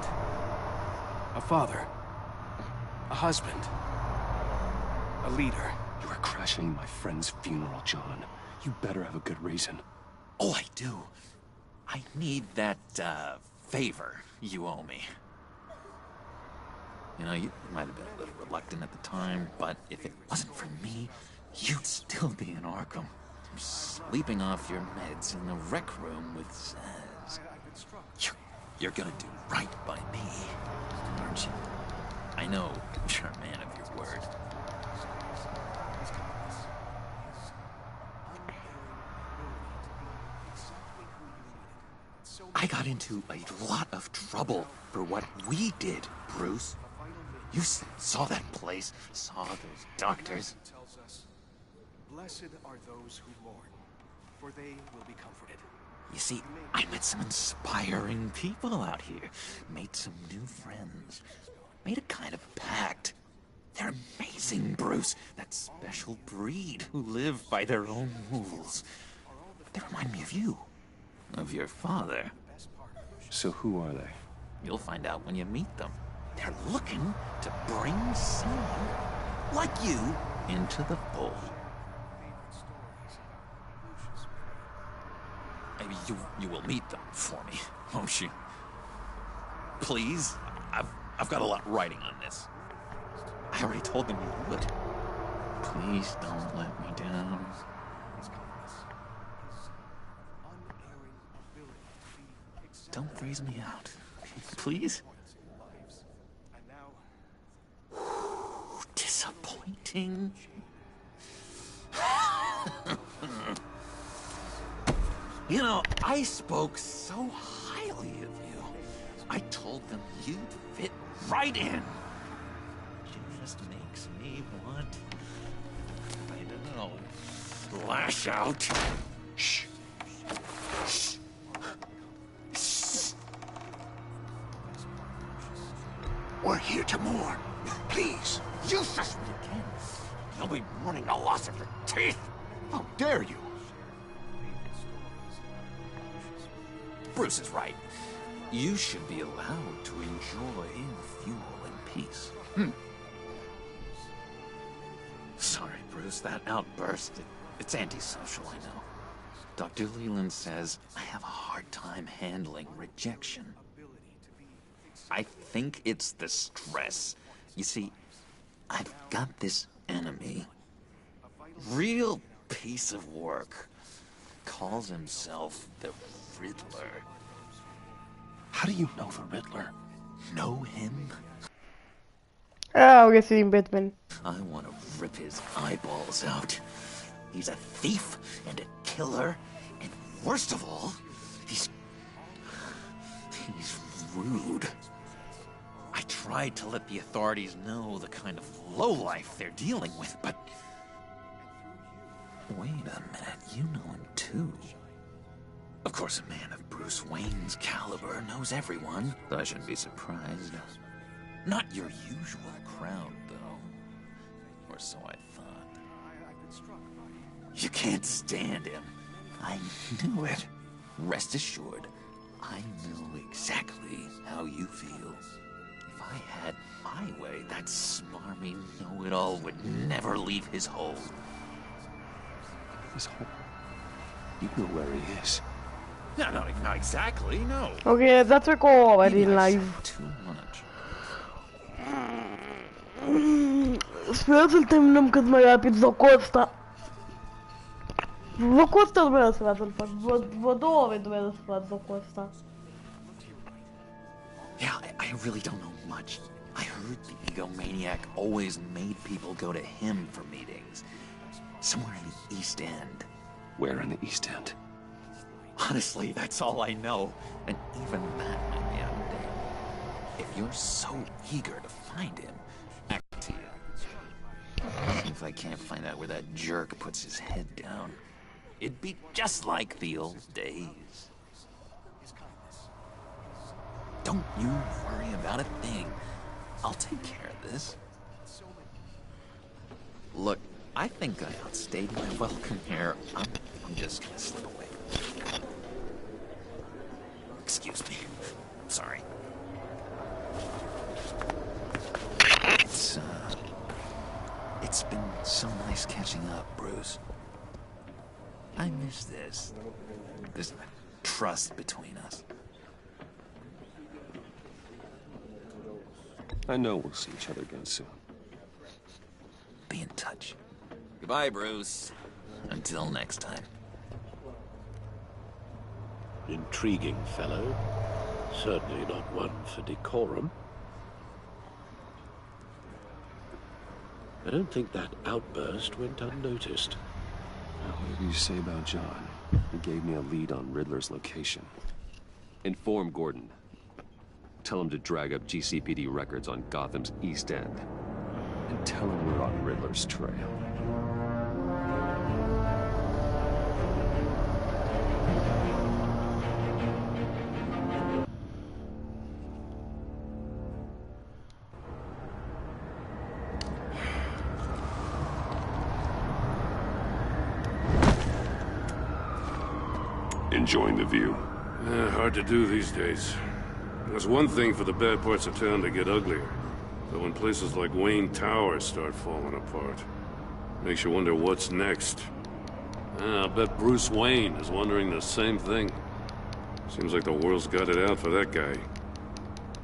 A father. A husband. A leader. You are crashing my friend's funeral, John. You better have a good reason. Oh, I do. I need that, favor you owe me. You know, you might have been a little reluctant at the time, but if it wasn't for me, you'd still be in Arkham. Sleeping off your meds in the rec room with Zaz. You're gonna do right by me, aren't you? I know you're a man of your word. I got into a lot of trouble for what we did, Bruce. You saw that place, saw those doctors. Tells us, blessed are those who mourn, for they will be comforted. You see, I met some inspiring people out here, made some new friends, made a kind of pact. They're amazing, Bruce, that special breed who live by their own rules. They remind me of you, of your father. So who are they? You'll find out when you meet them. They're looking to bring someone like you into the fold. Maybe you will meet them for me, won't you? Please? I've got a lot writing on this. I already told them you would. Please don't let me down. Don't freeze me out. Please? Disappointing. You know, I spoke so highly of you. I told them you'd fit right in. It just makes me want, I don't know, lash out. Shh. Shh. Shh. We're here to mourn. Please. You shush me again. You'll be mourning the loss of your teeth. How dare you? Bruce is right. You should be allowed to enjoy fuel in peace. Sorry, Bruce, that outburst, it's antisocial, I know. Dr. Leland says I have a hard time handling rejection. I think it's the stress. You see, I've got this enemy. Real piece of work. Calls himself the Riddler. How do you know the Riddler? Know him? Oh, we're seeing Batman. I want to rip his eyeballs out. He's a thief and a killer, and worst of all, he's rude. I tried to let the authorities know the kind of lowlife they're dealing with, but... Wait a minute, you know him too. Of course, a man of Bruce Wayne's caliber knows everyone, so I shouldn't be surprised. Not your usual crowd, though. Or so I thought. You can't stand him. I knew it. Rest assured, I know exactly how you feel. If I had my way, that smarmy know-it-all would never leave his hole. His hole? You know where he is. No, not exactly, no. Okay, that's a call in live. Too much. Sper să-l terminăm cât mai rapid jocul ăsta. Jocul ăsta vreau să să-l fac. Vă două ori vreau să fac jocul ăsta. Yeah, I really don't know much. I heard the egomaniac always made people go to him for meetings. Somewhere in the East End. Where in the East End? Honestly, that's all I know. And even that might be outdated. If you're so eager to find him, act to you. If I can't find out where that jerk puts his head down, it'd be just like the old days. Don't you worry about a thing. I'll take care of this. Look, I think I outstayed my welcome here. I'm just gonna slip away. Excuse me. Sorry. It's been so nice catching up, Bruce. I miss this trust between us. I know we'll see each other again soon. Be in touch. Goodbye, Bruce. Until next time. Intriguing fellow. Certainly not one for decorum. I don't think that outburst went unnoticed. What did you say about John? He gave me a lead on Riddler's location. Inform Gordon. Tell him to drag up GCPD records on Gotham's East End. And tell him we're on Riddler's trail. Enjoying the view? Hard to do these days. There's one thing for the bad parts of town to get uglier. But when places like Wayne Tower start falling apart, makes you wonder what's next. I'll bet Bruce Wayne is wondering the same thing. Seems like the world's got it out for that guy.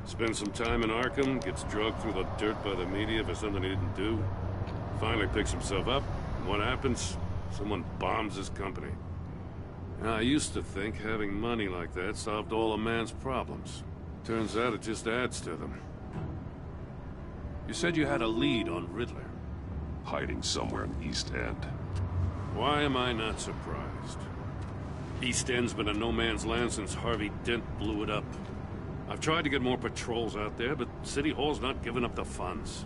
Spends some time in Arkham, gets drugged through the dirt by the media for something he didn't do. Finally picks himself up, and what happens? Someone bombs his company. Now, I used to think having money like that solved all a man's problems. Turns out it just adds to them. You said you had a lead on Riddler. Hiding somewhere in the East End. Why am I not surprised? East End's been a no-man's land since Harvey Dent blew it up. I've tried to get more patrols out there, but City Hall's not giving up the funds.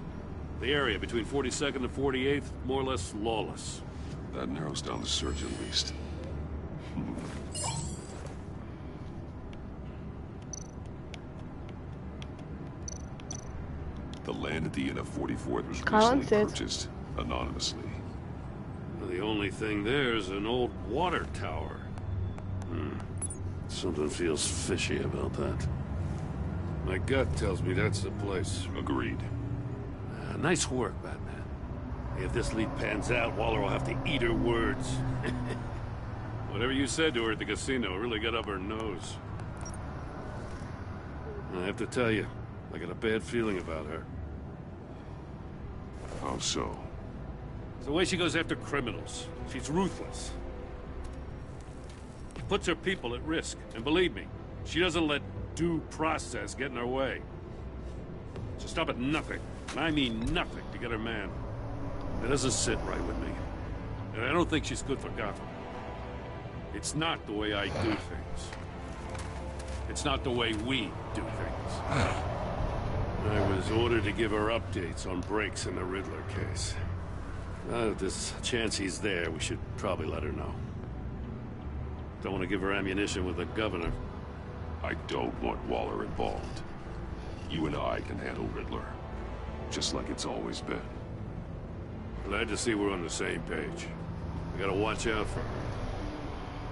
The area between 42nd and 48th, more or less lawless. That narrows down the search at least. The land at the end of 44th was recently purchased anonymously. Well, the only thing there is an old water tower. Something feels fishy about that. My gut tells me that's the place. Agreed. Nice work, Batman. If this lead pans out, Waller will have to eat her words. Whatever you said to her at the casino really got up her nose. I have to tell you, I got a bad feeling about her. How so? It's the way she goes after criminals. She's ruthless. Puts her people at risk. And believe me, she doesn't let due process get in her way. She'll stop at nothing, and I mean nothing, to get her man. That doesn't sit right with me. And I don't think she's good for Gotham. It's not the way I do things. It's not the way we do things. I was ordered to give her updates on breaks in the Riddler case. If there's a chance he's there, we should probably let her know. Don't want to give her ammunition with the governor. I don't want Waller involved. You and I can handle Riddler. Just like it's always been. Glad to see we're on the same page. We gotta watch out for her.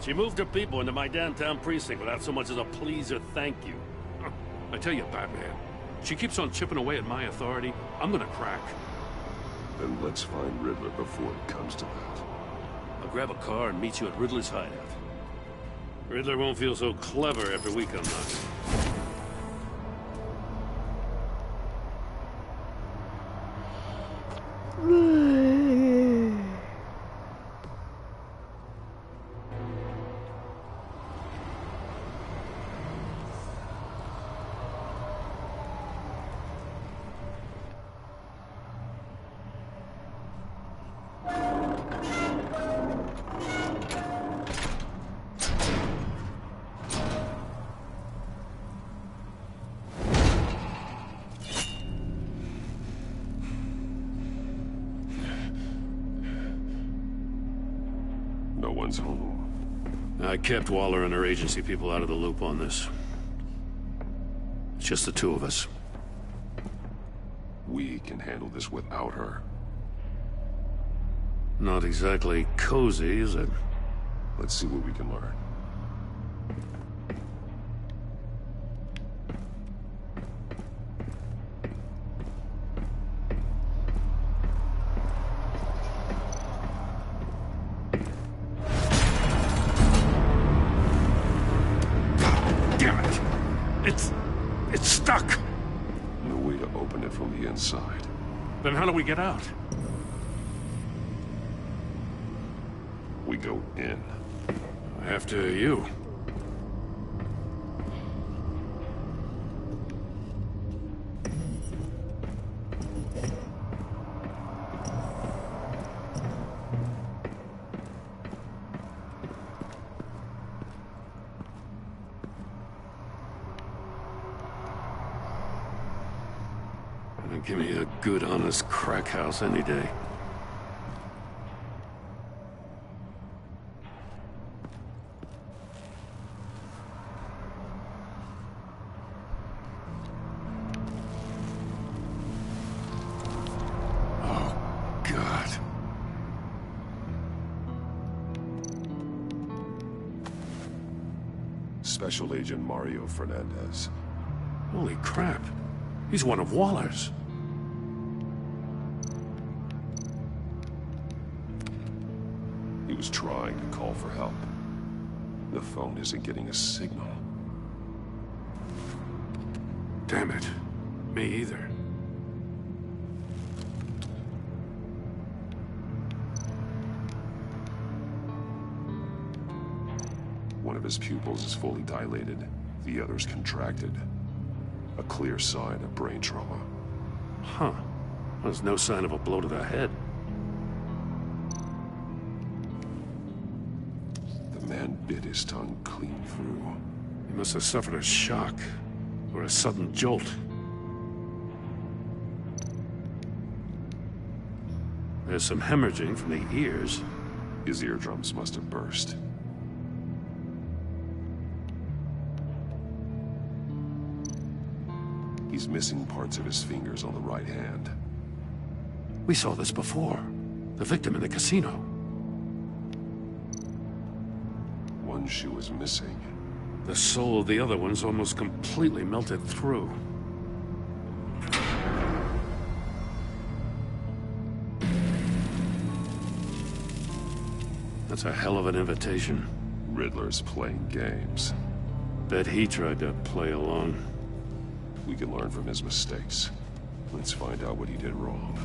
She moved her people into my downtown precinct without so much as a please or thank you. I tell you, Batman, she keeps on chipping away at my authority, I'm gonna crack. Then let's find Riddler before it comes to that. I'll grab a car and meet you at Riddler's hideout. Riddler won't feel so clever after we come knocking. No one's home. I kept Waller and her agency people out of the loop on this. It's just the two of us. We can handle this without her. Not exactly cozy, is it? Let's see what we can learn. It's stuck! No way to open it from the inside. Then how do we get out? We go in. After you. Give me a good, honest crack house any day. Special Agent Mario Fernandez. Holy crap. He's one of Waller's. He was trying to call for help. The phone isn't getting a signal. Damn it. Me either. One of his pupils is fully dilated. The other's contracted. A clear sign of brain trauma. Huh. There's no sign of a blow to the head. The man bit his tongue clean through. He must have suffered a shock, or a sudden jolt. There's some hemorrhaging from the ears. His eardrums must have burst. He's missing parts of his fingers on the right hand. We saw this before. The victim in the casino. One shoe is missing. The sole of the other one's almost completely melted through. That's a hell of an invitation. Riddler's playing games. Bet he tried to play along. We can learn from his mistakes. Let's find out what he did wrong.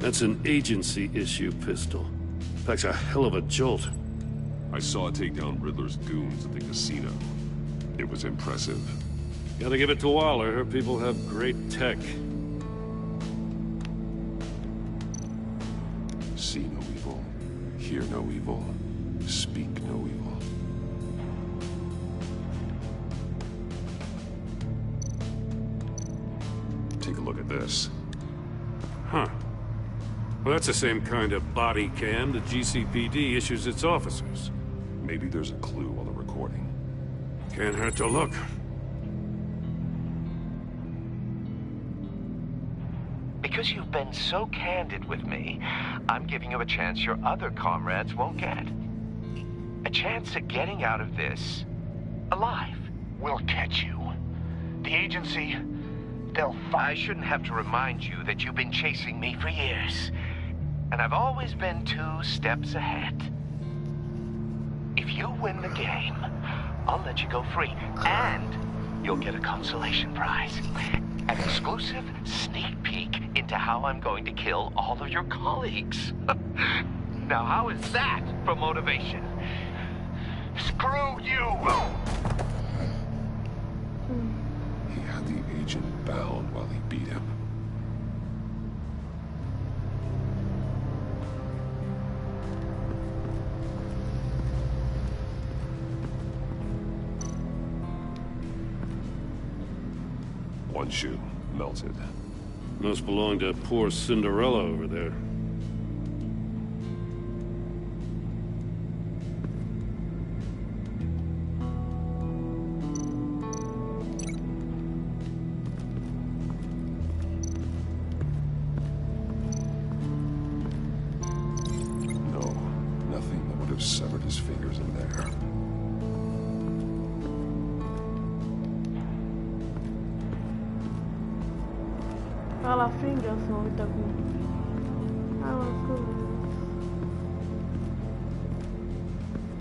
That's an agency-issue pistol. Packs a hell of a jolt. I saw it take down Riddler's goons at the casino. It was impressive. Gotta give it to Waller. Her people have great tech. See no evil, hear no evil, speak no evil. Take a look at this. Huh. Well, that's the same kind of body cam the GCPD issues its officers. Maybe there's a clue on the recording. Can't hurt to look. Because you've been so candid with me, I'm giving you a chance your other comrades won't get. A chance at getting out of this alive. We'll catch you. The agency, they'll I shouldn't have to remind you that you've been chasing me for years. And I've always been 2 steps ahead. If you win the game, I'll let you go free. And you'll get a consolation prize. An exclusive sneak peek into how I'm going to kill all of your colleagues. Now, how is that for motivation? Screw you! He had the agent bound while he beat him. One shoe melted. Must belong to poor Cinderella over there. No, nothing that would have severed his fingers in there. Alla fingers não está com.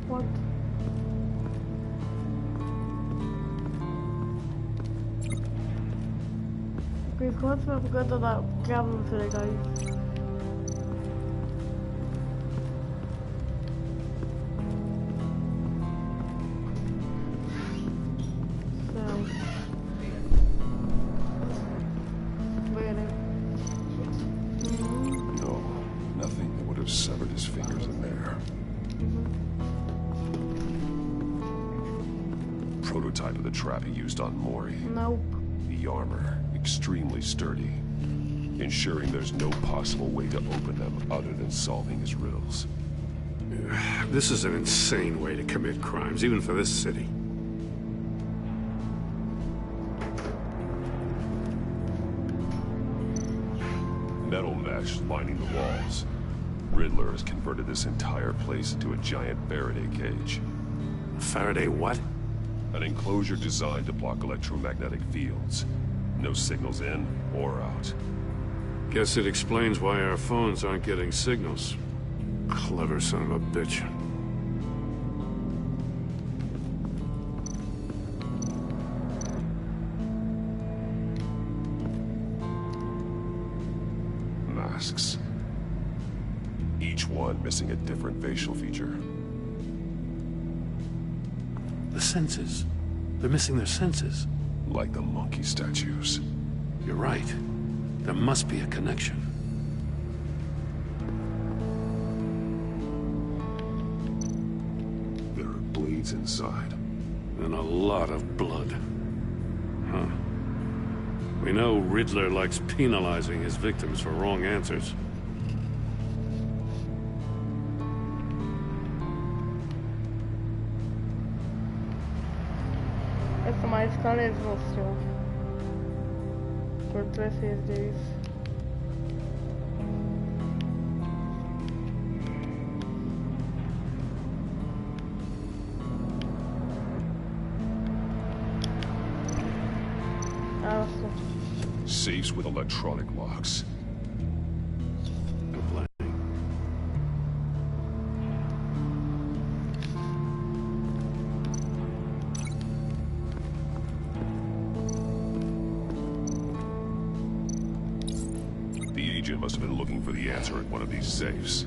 What? Okay, quantos me perguntam da cabo não sei legal. have severed his fingers in there. Prototype of the trap he used on Mori. Nope. The armor, extremely sturdy, ensuring there's no possible way to open them other than solving his riddles. This is an insane way to commit crimes, even for this city. Metal mesh lining the walls. Riddler has converted this entire place into a giant Faraday cage. Faraday what? An enclosure designed to block electromagnetic fields. No signals in or out. Guess it explains why our phones aren't getting signals. Clever son of a bitch. Masks. Each one missing a different facial feature. The senses. They're missing their senses. Like the monkey statues. You're right. There must be a connection. There are blades inside. And a lot of blood. Huh. We know Riddler likes penalizing his victims for wrong answers. Essa mais cara é você. Por 3 days. Safes with electronic locks. The agent must have been looking for the answer at one of these safes.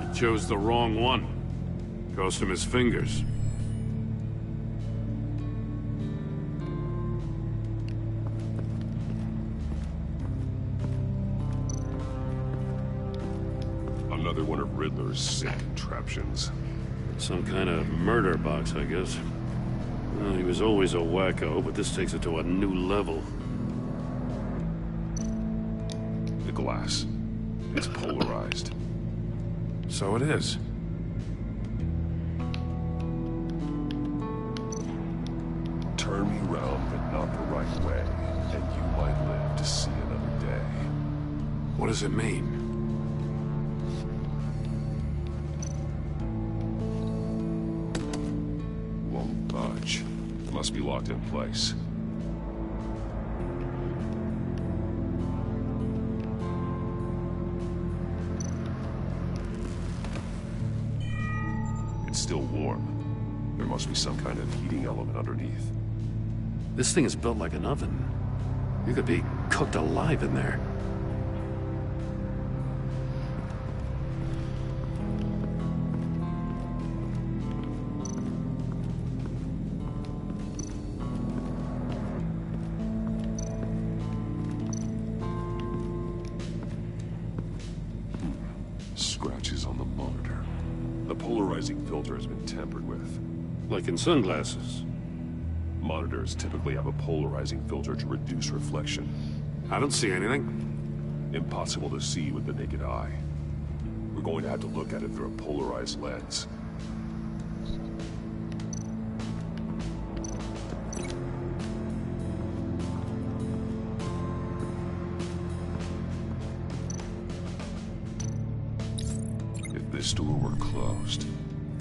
He chose the wrong one. Cost him his fingers. Another one of Riddler's sick contraptions. Some kind of murder box, I guess. Well, he was always a wacko, but this takes it to a new level. The glass. It's polarized. So it is. Turn me round, but not the right way, and you might live to see another day. What does it mean? Won't budge. Must be locked in place. It's still warm. There must be some kind of heating element underneath. This thing is built like an oven. You could be cooked alive in there. Scratches on the monitor. The polarizing filter has been tampered with. Like in sunglasses. Monitors typically have a polarizing filter to reduce reflection. I don't see anything. Impossible to see with the naked eye. We're going to have to look at it through a polarized lens. If this door were closed,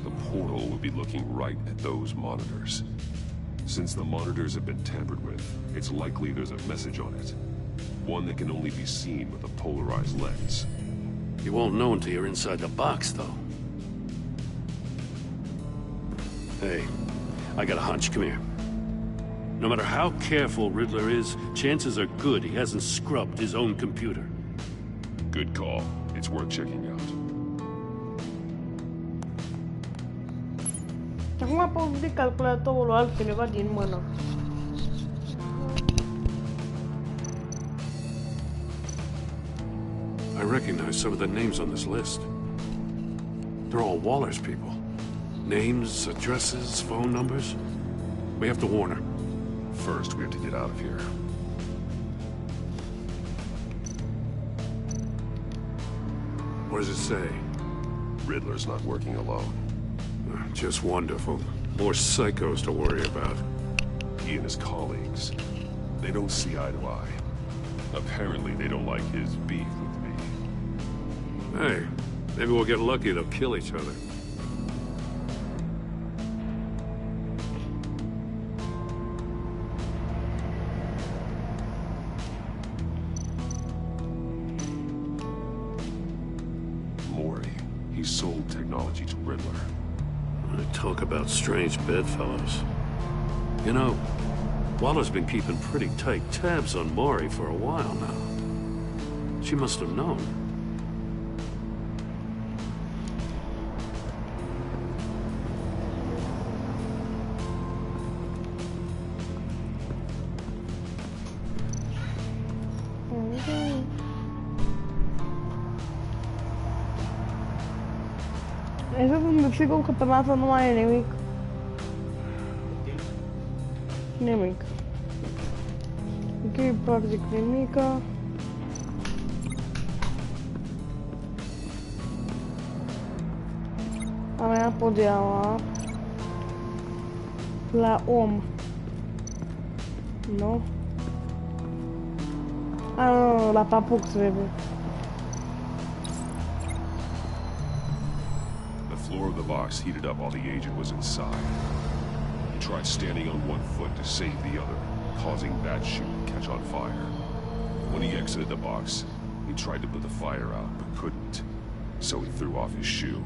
the portal would be looking right at those monitors. Since the monitors have been tampered with, it's likely there's a message on it. One that can only be seen with a polarized lens. You won't know until you're inside the box, though. Hey, I got a hunch. Come here. No matter how careful Riddler is, chances are good he hasn't scrubbed his own computer. Good call. It's worth checking out. Acum pot de calculatorul altcineva din mână. I recognize some of the names on this list. They're all Waller's people. Names, addresses, phone numbers. We have to warn her. First, we have to get out of here. What does it say? Riddler's not working alone. Just wonderful. More psychos to worry about. He and his colleagues, they don't see eye to eye. Apparently, they don't like his beef with me. Hey, maybe we'll get lucky. They'll kill each other. He sold technology to Riddler. Talk about strange bedfellows. You know, Waller's been keeping pretty tight tabs on Maury for a while now. She must have known. Eso significa que pamato não é inimigo. Inimigo. Aqui pode inimigo. Amanhã pode lá. La No. Ah no, la papux baby. The floor of the box heated up while the agent was inside. He tried standing on one foot to save the other, causing that shoe to catch on fire. When he exited the box, he tried to put the fire out, but couldn't. So he threw off his shoe.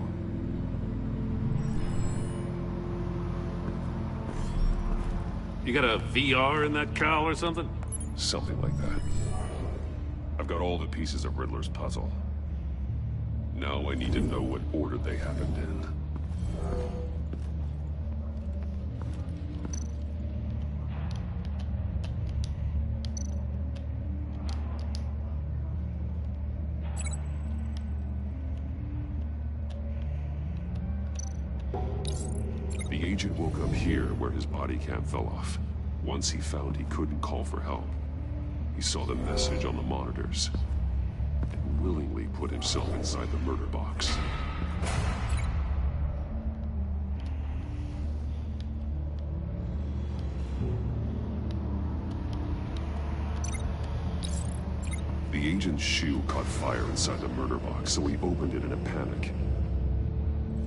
You got a VR in that cowl or something? Something like that. I've got all the pieces of Riddler's puzzle. Now I need to know what order they happened in. The agent woke up here where his body cam fell off. Once he found he couldn't call for help, he saw the message on the monitors and willingly put himself inside the murder box. The agent's shoe caught fire inside the murder box, so he opened it in a panic.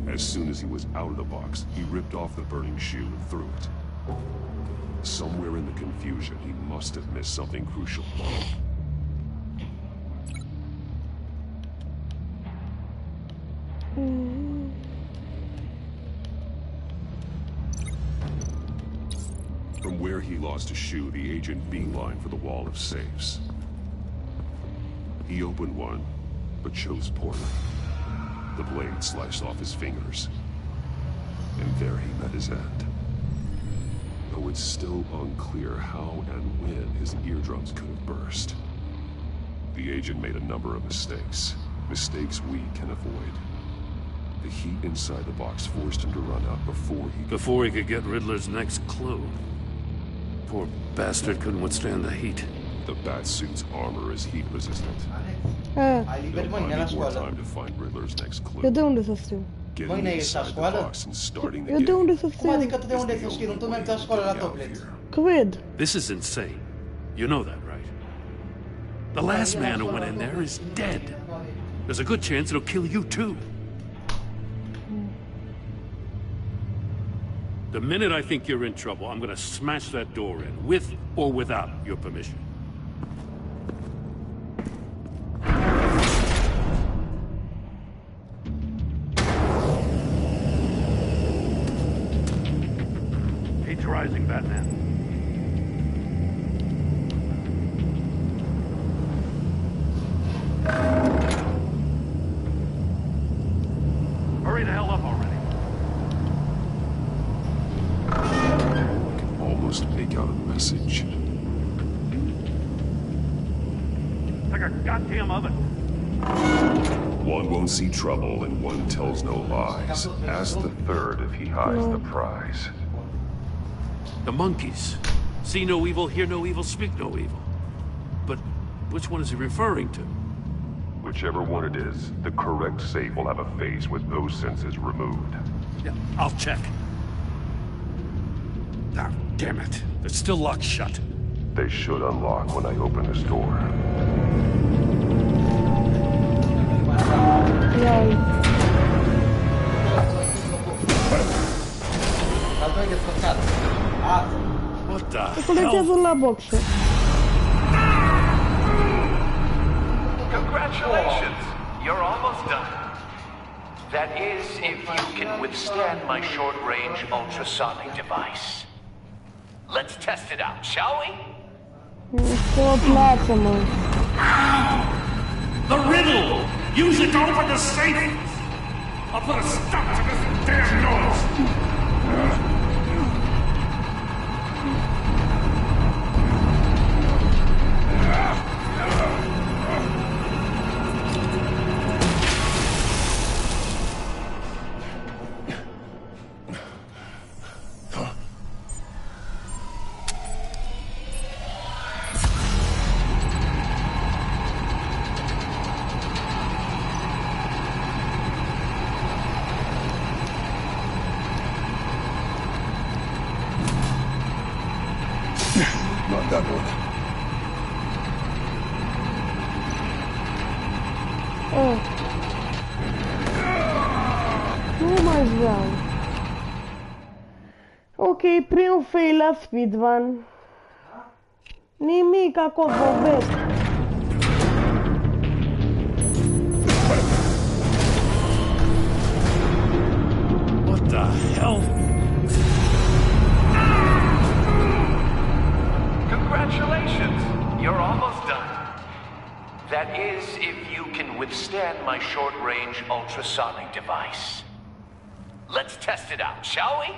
As soon as he was out of the box, he ripped off the burning shoe and threw it. Somewhere in the confusion, he must have missed something crucial. From where he lost a shoe, the agent beelined for the wall of safes. He opened one, but chose poorly. The blade sliced off his fingers, and there he met his end. Though it's still unclear how and when his eardrums could have burst. The agent made a number of mistakes. Mistakes we can avoid. The heat inside the box forced him to run out before he could get Riddler's next clue. Poor bastard couldn't withstand the heat. The Batsuit's armor is heat resistant. É. They'll need more time to find Riddler's next clue. Eu dei um desses filmes. Getting inside the box and starting the Eu dei um game. desses filmes. Credo. This is insane. You know that, right? The last man who went in there is dead. There's a good chance it'll kill you too. The minute I think you're in trouble, I'm gonna smash that door in, with or without your permission. Heat's rising, Batman. Hurry the hell up already. Almost make out a message. It's like a goddamn oven. One won't see trouble and one tells no lies. Ask the third if he hides the prize. The monkeys. See no evil, hear no evil, speak no evil. But which one is he referring to? Whichever one it is, the correct safe will have a face with those senses removed. Yeah, I'll check. Ah, damn it. It's still locked shut. They should unlock when I open this door. What the hell? Congratulations! You're almost done. That is, if you can withstand my short-range ultrasonic device. Let's test it out, shall we? The riddle! Use it to open the safe! I'll put a stop to this damn noise! Not that one. Nu mai vreau. Ok, primul fail la Speedrun. Nimic acolo vorbesc. What the hell? Congratulations! You're almost done. That is, if you can withstand my short-range ultrasonic device. Let's test it out, shall we?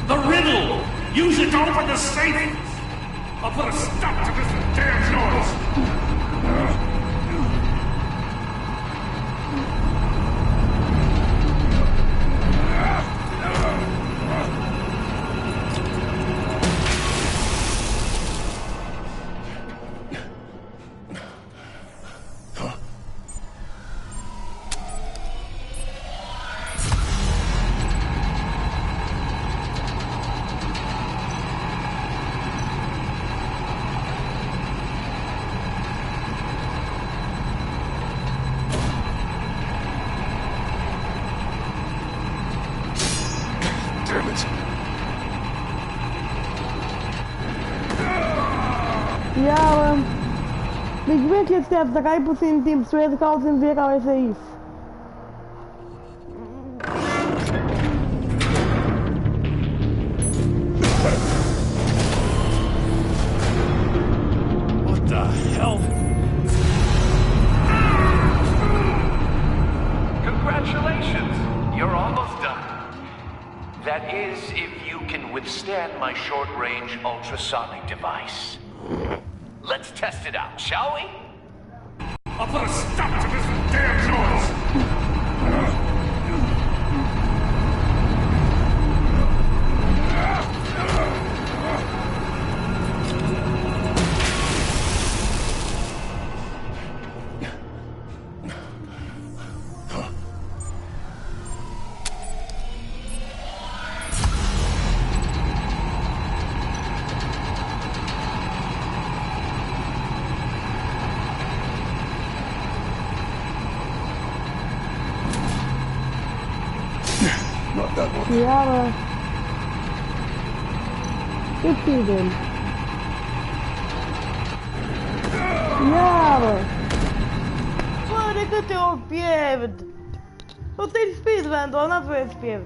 The riddle! Use it to open the safe! I'll put a stop to this damn noise! Iar, deci vezi chestia asta, că ai puțin timp să vezi cauți în fiecare safe. What the hell? Congratulations! You're almost done. That is, if you can withstand my short-range ultrasonic device. Let's test it out, shall we? I'll put a stop to this damn noise! Not that one. Iară. Ce pierdem? Iară. Bă, de câte ori pierd? O te-ai speedrun, doar n-a voie să pierd.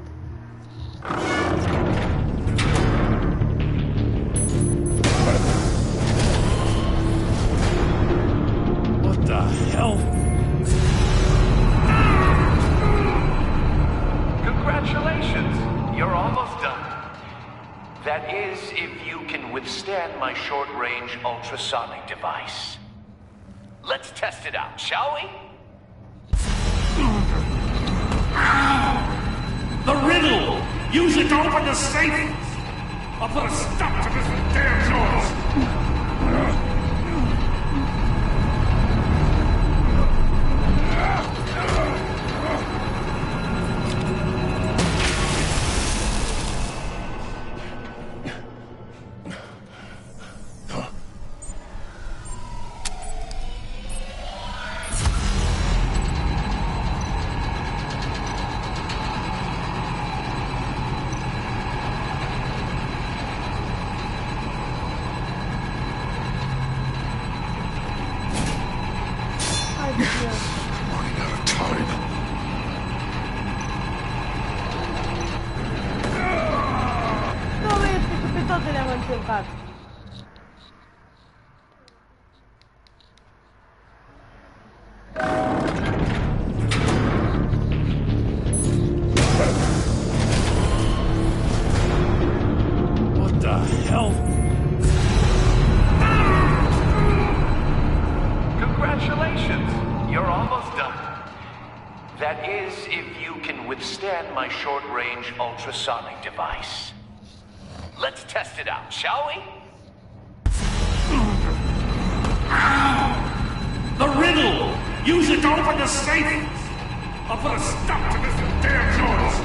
What the hell? Congratulations! You're almost done. That is, if you can withstand my short-range ultrasonic device. Let's test it out, shall we? The riddle! Use it to open the safe! I'll put a stop to this damn noise! Running out of time. Nu este că pe toate le-am încercat. What the hell? Congratulations! You're almost done. That is, if you can withstand my short-range ultrasonic device. Let's test it out, shall we? The riddle! Use it to open the safe! I'll put a stop to this damn noise!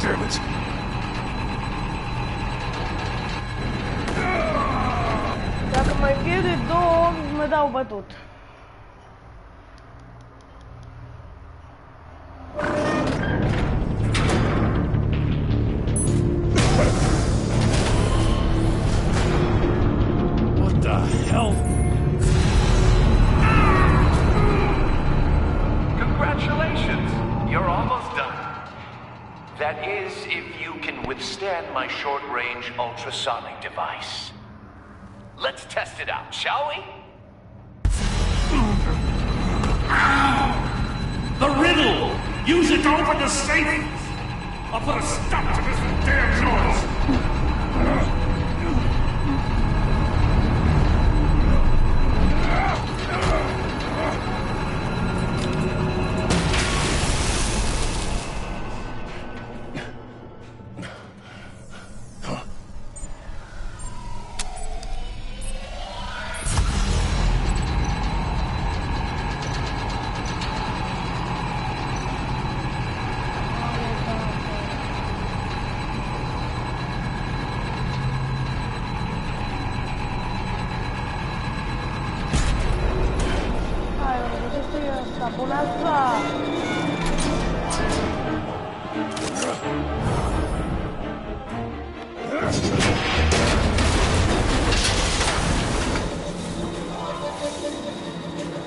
Damn it. Dacă mai fie de 2 ori, mă dau bătut. What the hell? Congratulations! You're almost done. That is, if you can withstand my short-range ultrasonic device. Let's test it out, shall we? The riddle! Use it to open the safe! I'll put a stop to this damn noise!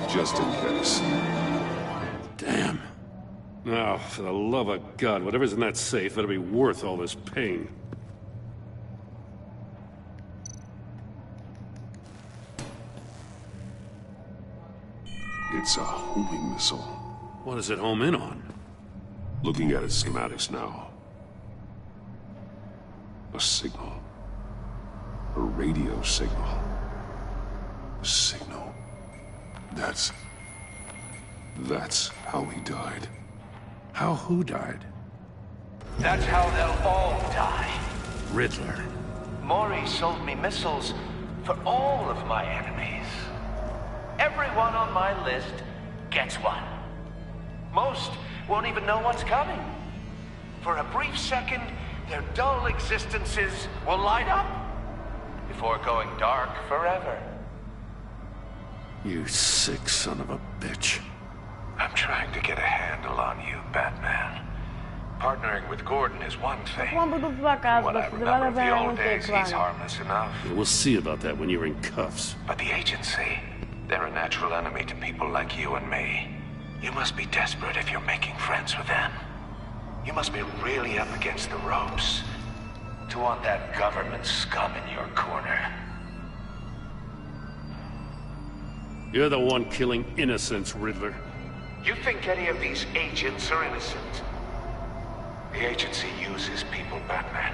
Just in case. Damn. Now, for the love of God, whatever's in that safe better be worth all this pain. It's a homing missile. What does it home in on? Looking at its schematics now. A signal. A radio signal. A signal. That's how he died. How who died? That's how they'll all die. Riddler. Maury sold me missiles for all of my enemies. Everyone on my list gets one. Most won't even know what's coming. For a brief second, their dull existences will light up before going dark forever. You sick son of a bitch. I'm trying to get a handle on you, Batman. Partnering with Gordon is one thing. Quando tu pra casa, What I você vai remember of the levar old days, he's claro. harmless enough. Yeah, we'll see about that when you're in cuffs. But the agency, they're a natural enemy to people like you and me. You must be desperate if you're making friends with them. You must be really up against the ropes to want that government scum in your corner. You're the one killing innocents, Riddler. You think any of these agents are innocent? The agency uses people, Batman.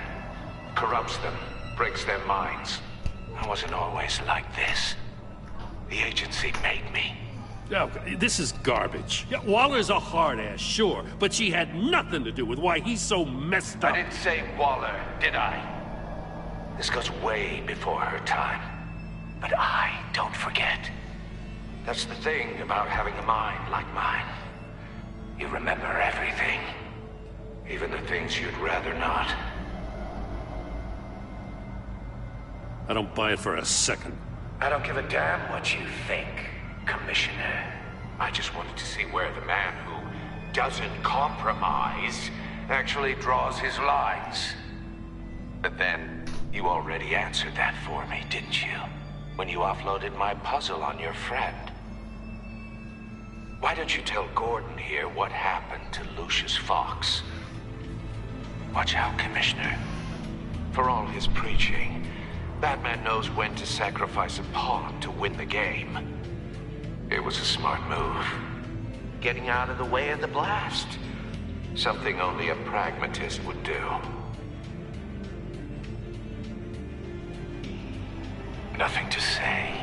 Corrupts them, breaks their minds. I wasn't always like this. The agency made me. Oh, this is garbage. Yeah, Waller's a hard-ass, sure, but she had nothing to do with why he's so messed up. I didn't say Waller, did I? This goes way before her time. But I don't forget. That's the thing about having a mind like mine. You remember everything. Even the things you'd rather not. I don't buy it for a second. I don't give a damn what you think, Commissioner. I just wanted to see where the man who doesn't compromise actually draws his lines. But then, you already answered that for me, didn't you? When you offloaded my puzzle on your friend. Why don't you tell Gordon here what happened to Lucius Fox? Watch out, Commissioner. For all his preaching, Batman knows when to sacrifice a pawn to win the game. It was a smart move. Getting out of the way of the blast. Something only a pragmatist would do. Nothing to say.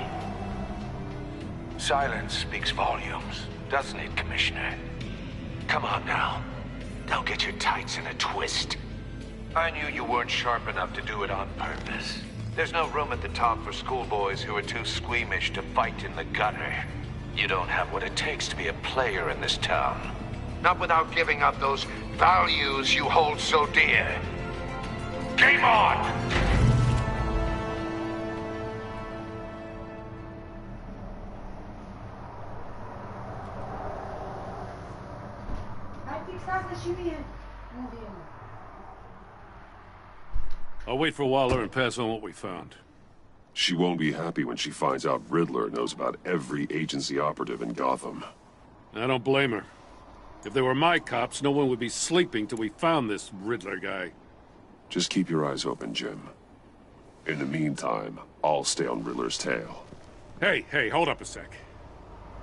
Silence speaks volumes, doesn't it, Commissioner? Come on now. Don't get your tights in a twist. I knew you weren't sharp enough to do it on purpose. There's no room at the top for schoolboys who are too squeamish to fight in the gutter. You don't have what it takes to be a player in this town. Not without giving up those values you hold so dear. Game on! I'll wait for Waller and pass on what we found. She won't be happy when she finds out Riddler knows about every agency operative in Gotham. I don't blame her. If they were my cops, no one would be sleeping till we found this Riddler guy. Just keep your eyes open, Jim. In the meantime, I'll stay on Riddler's tail. Hey, hold up a sec.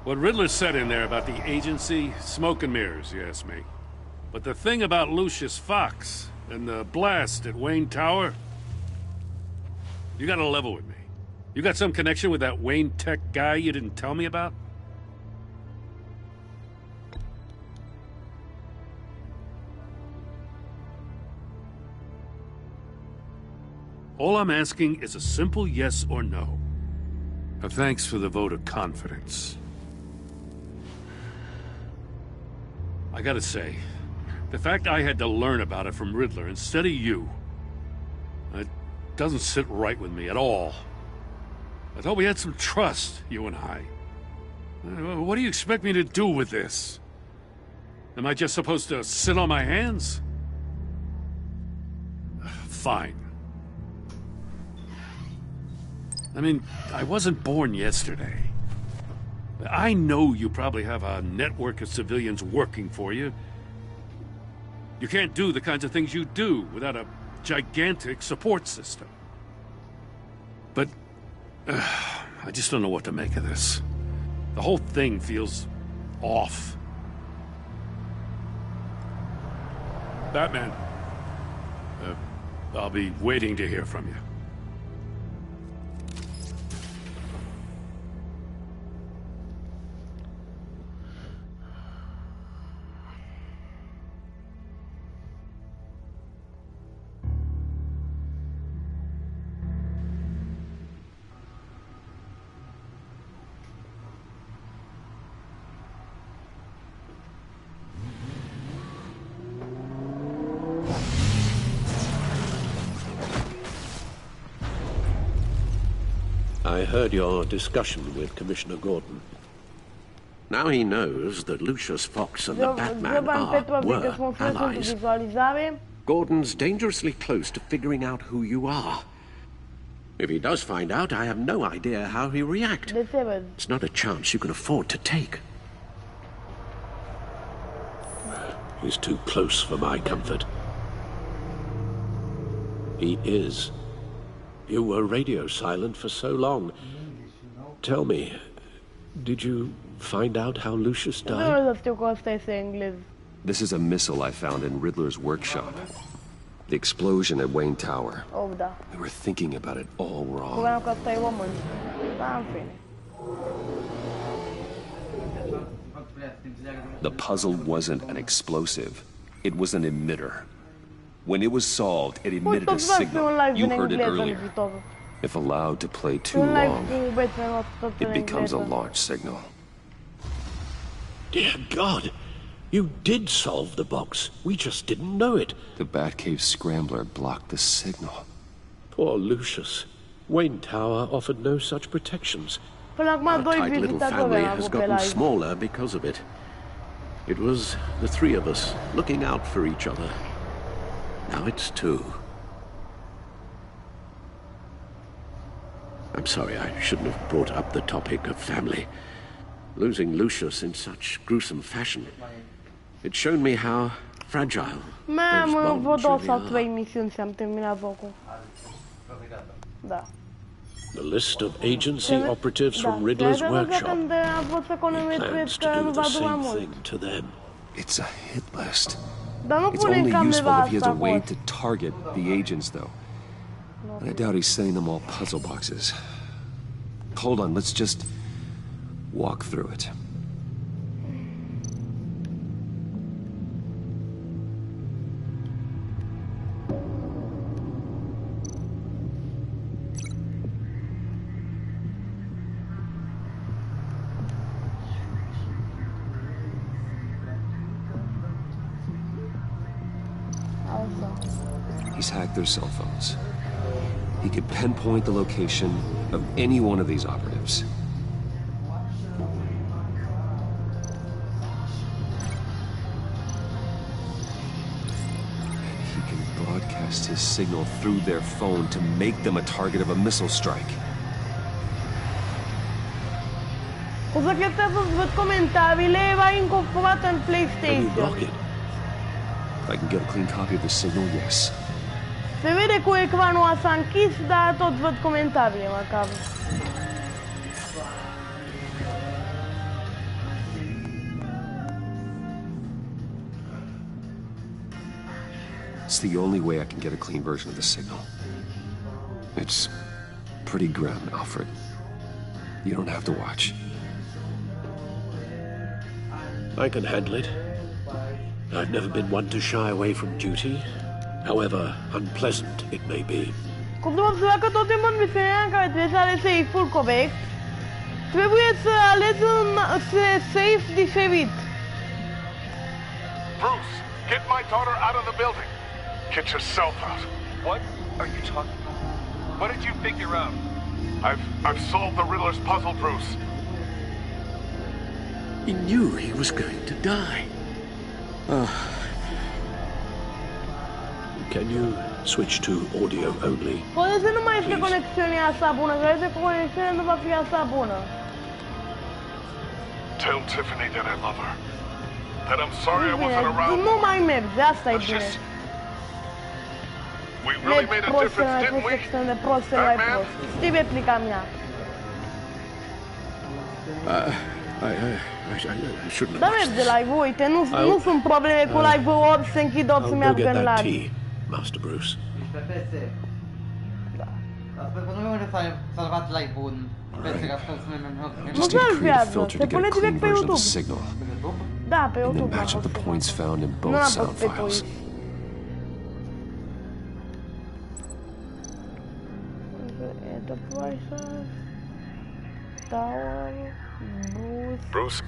What Riddler said in there about the agency, smoke and mirrors, you ask me. But the thing about Lucius Fox and the blast at Wayne Tower, you gotta level with me. You got some connection with that Wayne Tech guy you didn't tell me about? All I'm asking is a simple yes or no. Thanks for the vote of confidence. I gotta say, the fact I had to learn about it from Riddler instead of you, it doesn't sit right with me at all. I thought we had some trust, you and I. What do you expect me to do with this? Am I just supposed to sit on my hands? Fine. I mean, I wasn't born yesterday. I know you probably have a network of civilians working for you. You can't do the kinds of things you do without a gigantic support system. But I just don't know what to make of this. The whole thing feels off. Batman, I'll be waiting to hear from you. I heard your discussion with Commissioner Gordon. Now he knows that Lucius Fox and the Batman were allies. Gordon's dangerously close to figuring out who you are. If he does find out, I have no idea how he'll react. It's not a chance you can afford to take. He's too close for my comfort. He is. You were radio silent for so long. Tell me, did you find out how Lucius died? This is a missile I found in Riddler's workshop. The explosion at Wayne Tower. We were thinking about it all wrong. The puzzle wasn't an explosive. It was an emitter. When it was solved, it emitted a signal. You heard it earlier. If allowed to play too long, it becomes a launch signal. Dear God! You did solve the box. We just didn't know it. The Batcave scrambler blocked the signal. Poor Lucius. Wayne Tower offered no such protections. Our tight little family has gotten smaller because of it. It was the three of us looking out for each other. Now it's two. I'm sorry, I shouldn't have brought up the topic of family. Losing Lucius in such gruesome fashion, it's shown me how fragile those bonds really are. The list of agency operatives from Riddler's workshop. He plans to do the same thing to them. It's a hit list. It's only useful if he has a way to target the agents, though. And I doubt he's sending them all puzzle boxes. Hold on, let's just walk through it. He's hacked their cell phones. He could pinpoint the location of any one of these operatives. And he can broadcast his signal through their phone to make them a target of a missile strike. Cosa che sta să văd comentarile va incorporat în PlayStation. If I can get a clean copy of the signal, yes. Se vede cu ecranul s-a închis, dar tot văd comentarii macabre. It's the only way I can get a clean version of the signal. It's pretty grim, Alfred. You don't have to watch. I can handle it. I've never been one to shy away from duty, however unpleasant it may be. Cum să observa că tot timpul în misiunea în care trebuie să alegi safe-ul corect, trebuie să alegi un safe diferit. Bruce, get my daughter out of the building. Get yourself out. What are you talking about? What did you figure out? I've solved the Riddler's puzzle, Bruce. He knew he was going to die. Can you switch to audio only? Poate să nu mai este conexiunea asta bună, cred că conexiunea nu va fi asta bună. Tell Tiffany that I love her. That I'm sorry I wasn't around. Nu mai merge, asta e bine. We really made a difference, didn't we? Batman? Știi replica mea. I shouldn't Da, have merge live-ul, uite, nu sunt probleme cu live-ul, ori să închid, ori să meargă în live. Master Bruce. Pe PS. Da. Sper că nu mi-au salvat live-ul în PS, ca să nu salvează, se pune direct pe YouTube. Da, pe YouTube match up the points found in both sound files. Enterprises, Tower, Bruce.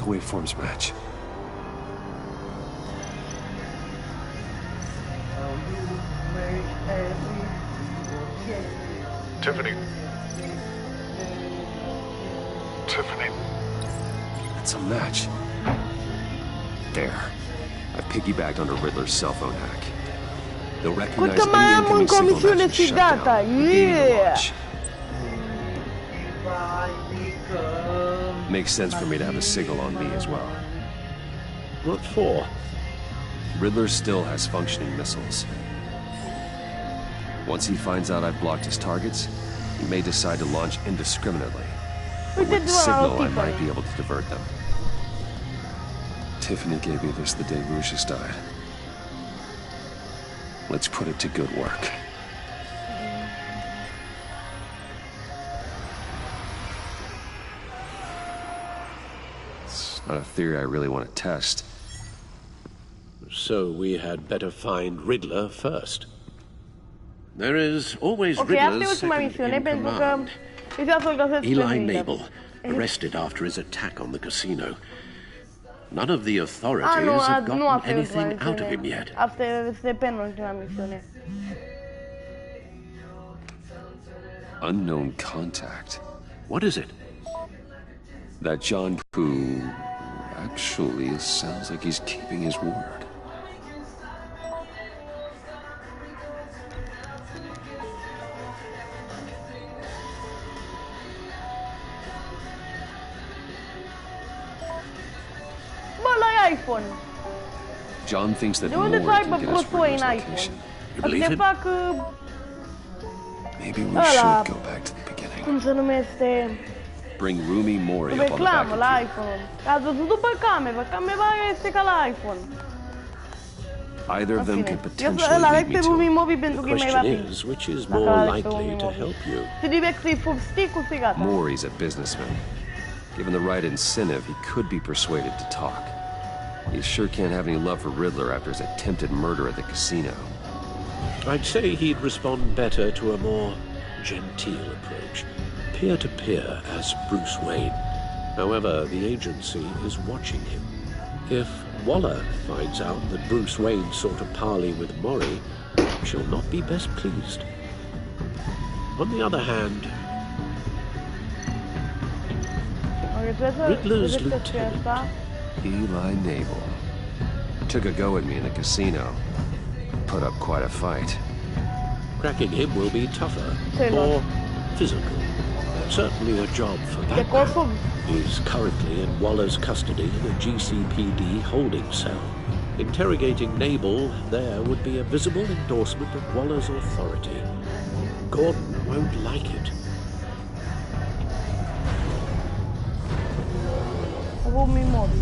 waveforms match. Tiffany. Tiffany. That's a match. There. I piggybacked onto Riddler's cell phone hack. They'll recognize any incoming signal match and shut down, negating the launch. Makes sense for me to have a signal on me as well. What for? Riddler still has functioning missiles. Once he finds out I've blocked his targets, he may decide to launch indiscriminately. But with the signal, I might be able to divert them. Tiffany gave me this the day Lucius died. Let's put it to good work. It's not a theory I really want to test. So we had better find Riddler first. There is always Ok, asta e Riddler's ultima second misiune in pentru că command. trebuie să-l găsesc pe Eli Riddler. Nabel, arrested after his attack on the casino. None of the authorities Ah, nu, have nu gotten asta e ultima anything out of him misiune. yet. Asta este penultima misiune. Unknown contact. What is it? That John Pooh actually sounds like he's keeping his word. Bă, la iPhone. John thinks that De more unde să can aibă get us Bruce Wayne Riddler's iPhone? location. Să fac... Maybe we ăla, should go back to the beginning. cum se numește... Bring Rumi Mori up on the Reclamă back la iPhone. Ați văzut după cameră. Camera este ca la iPhone. Either of them could Eu potentially îl lead aleg me pe to Rumi it. Mobi pentru că e mai Question rapid. is, which is Dacă more aleg pe likely Rumi to Mobi. help you? Și direct să-i fup sticul și gata. Mori's a businessman. Given the right incentive, he could be persuaded to talk. He sure can't have any love for Riddler after his attempted murder at the casino. I'd say he'd respond better to a more genteel approach. Peer-to-peer as Bruce Wayne. However, the agency is watching him. If Waller finds out that Bruce Wayne sought a parley with Mori, she'll not be best pleased. On the other hand, Riddler's lieutenant, Eli Nabel took a go at me in the casino. Put up quite a fight. cracking him will be tougher, more physical. Certainly a job for that man. He's currently in Waller's custody in a GCPD holding cell. Interrogating Nabel there would be a visible endorsement of Waller's authority. Gordon won't like it. Rumi Mobi.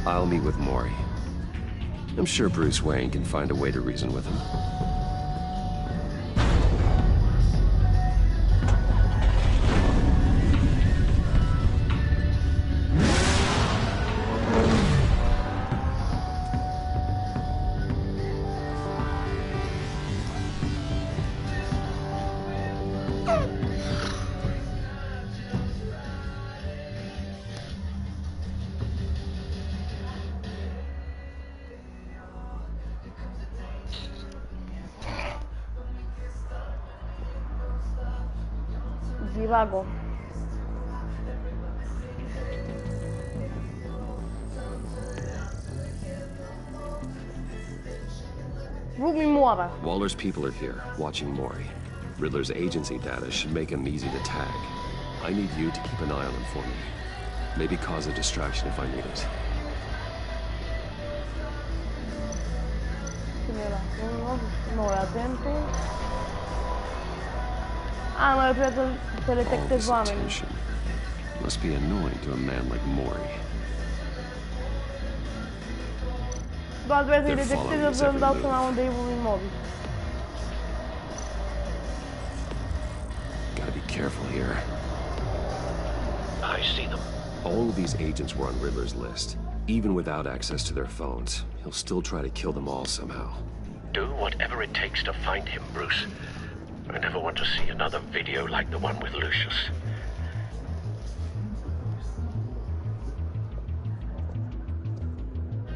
I'll meet with Mori. I'm sure Bruce Wayne can find a way to reason with him. Divago. Rumi moară. Waller's people are here, watching Mori. Riddler's agency data should make him easy to tag. I need you to keep an eye on him for me. Maybe cause a distraction if I need it. Cine era? Nu e atentul. Mă, trebuie să detectez oamenii. Must be annoying to a man like Mori. Doar trebuie să-i detectez să-mi dau seama unde e Rumi Mobi. Gotta be careful here. I see them. All of these agents were on Riddler's list. Even without access to their phones, he'll still try to kill them all somehow. Do whatever it takes to find him, Bruce. I never want to see another video like the one with Lucius.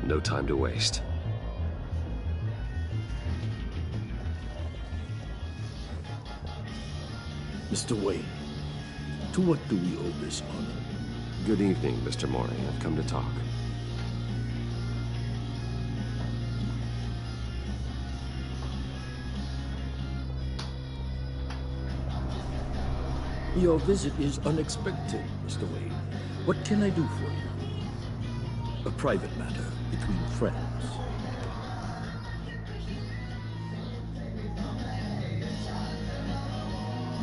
No time to waste. Mr. Wayne, to what do we owe this honor? Good evening, Mr. Mori. I've come to talk. Your visit is unexpected, Mr. Wayne. What can I do for you? A private matter between friends.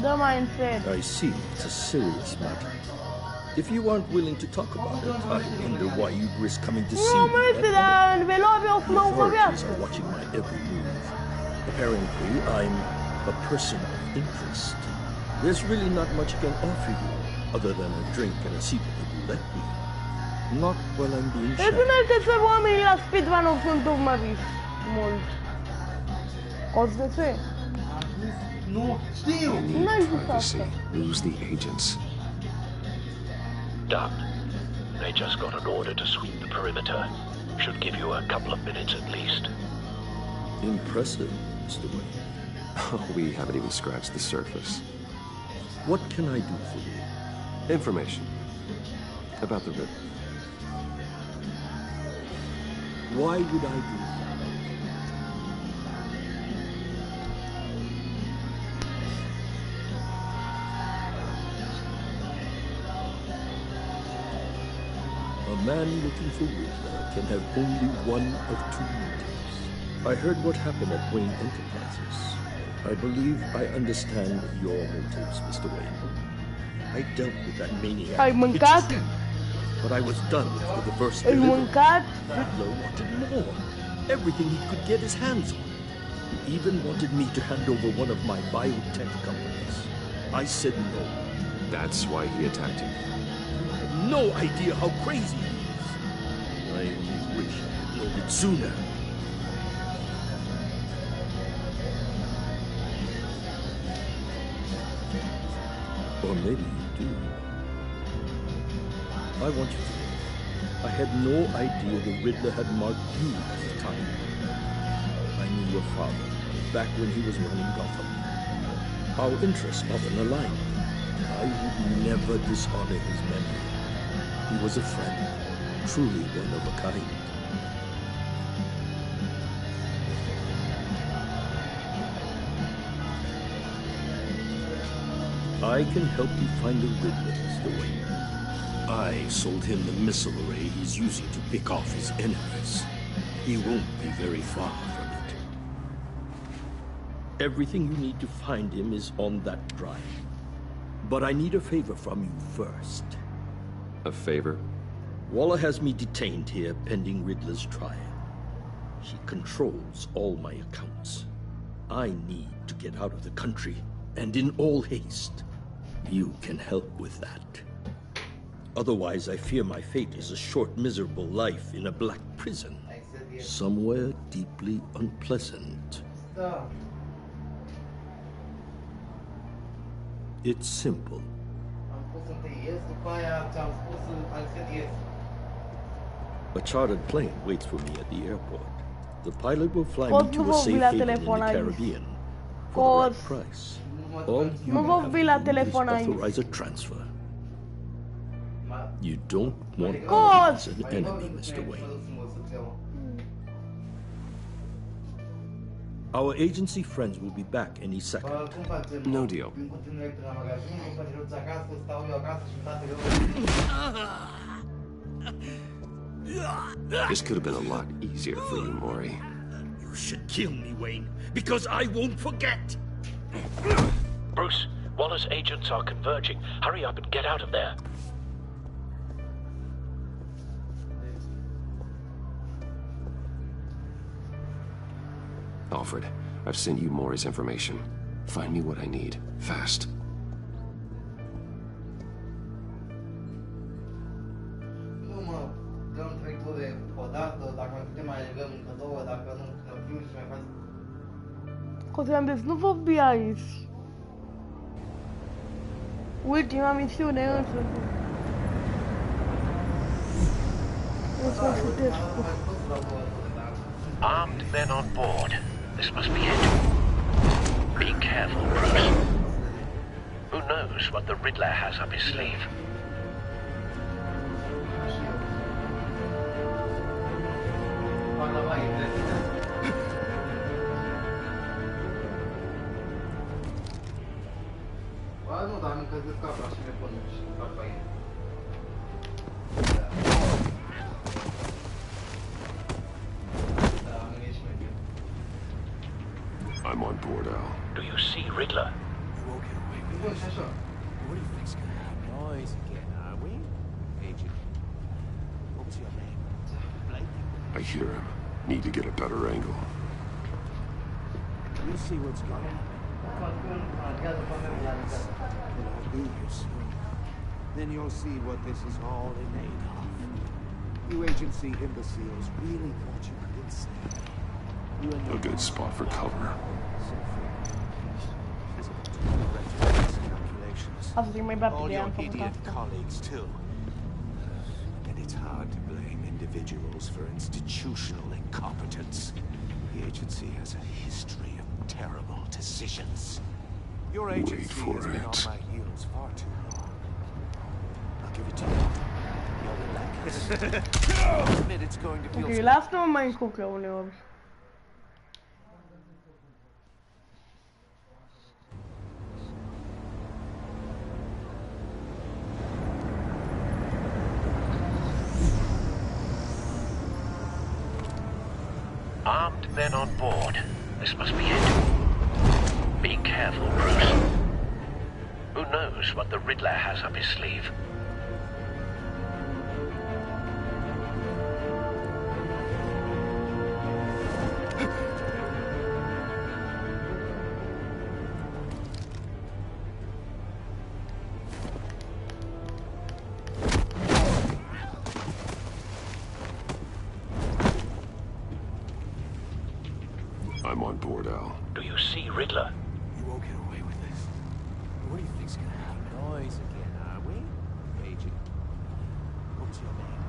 The mindset. I see. It's a serious matter. If you aren't willing to talk about it, I wonder why you'd risk coming to see me. Authorities are watching my every move. Apparently, I'm a person of interest. There's really not much I can offer you, other than a drink and a seat if you let me. Not while I'm being shot. Uite-te oamenii la speedrun sunt urmăriți mult. O să de ce? Nu știu! Privacy. Lose the agents. Done. They just got an order to sweep the perimeter. Should give you a couple of minutes at least. Impressive, Mr. Wayne. We haven't even scratched the surface. What can I do for you? Information. About the river. Why would I do that? A man looking for Withn can have only one of two motives. I heard what happened at Wayne Enterprises. I believe I understand your motives, Mr. Wayne. I dealt with that maniac. Ai mâncat? But I was done for the first Ai delivery. mâncat? Riddler wanted more. Everything he could get his hands on. He even wanted me to hand over one of my biotech companies. I said no. That's why he attacked you. I have no idea how crazy he is. I only wish I had known it sooner. Or maybe you do. I want you to know, I had no idea the Riddler had marked you as a target. I knew your father back when he was running Gotham. Our interests often aligned. I would never dishonor his memory. He was a friend, truly one of a kind. I can help you find the Riddler, Mr. Wayne. I sold him the missile array he's using to pick off his enemies. He won't be very far from it. Everything you need to find him is on that drive. But I need a favor from you first. A favor? Waller has me detained here pending Riddler's trial. She controls all my accounts. I need to get out of the country, and in all haste. You can help with that. Otherwise, I fear my fate is a short, miserable life in a black prison. Somewhere deeply unpleasant. It's simple. A chartered plane waits for me at the airport. The pilot will fly me to a safe haven in the Caribbean for the right price. All you have to do is authorize a transfer. You don't want me as an enemy, Mr. Wayne. Our agency friends will be back any second. No deal. This could have been a lot easier for you, Mori. You should kill me, Wayne, because I won't forget. Bruce, Waller's agents are converging. Hurry up and get out of there. Alfred, I've sent you Mori's information. Find me what I need, fast. Nu mă dăm 3 ture odată, dacă mai putem mai legăm încă 2, dacă nu, că fiu și mai faci ți-am zis, nu vă FBI aici. Ultima misiune însă. Armed men on board. This must be it. Be careful, Bruce. Who knows what the Riddler has up his sleeve? Nu, dar am încălzit capra și mi-e pun și capra ei. I'm on board, Al. Do you see Riddler? You won't get away with this. What do you think's gonna happen? Noise again, are we? Agent. What was your name? Blake? I hear him. Need to get a better angle. You'll see what's gonna happen. I'll be here soon. Then you'll see what this is all in aid of. You agency imbeciles really thought you were insane. A good spot for cover. All your idiot colleagues, too. And it's hard to blame individuals for institutional incompetence. The agency has a history of terrible decisions. Your agency has been on my heels far too long. I'll give it to you. You're relentless. I'll admit it's going to feel... Ok, lasă-mă mai încurcă uneori. Armed men on board. This must be it. Be careful, Bruce. Who knows what the Riddler has up his sleeve? I'm on board, Al. Do you see Riddler? You won't get away with this. What do you think's gonna happen? Noise again, are we? Agent. What's your name?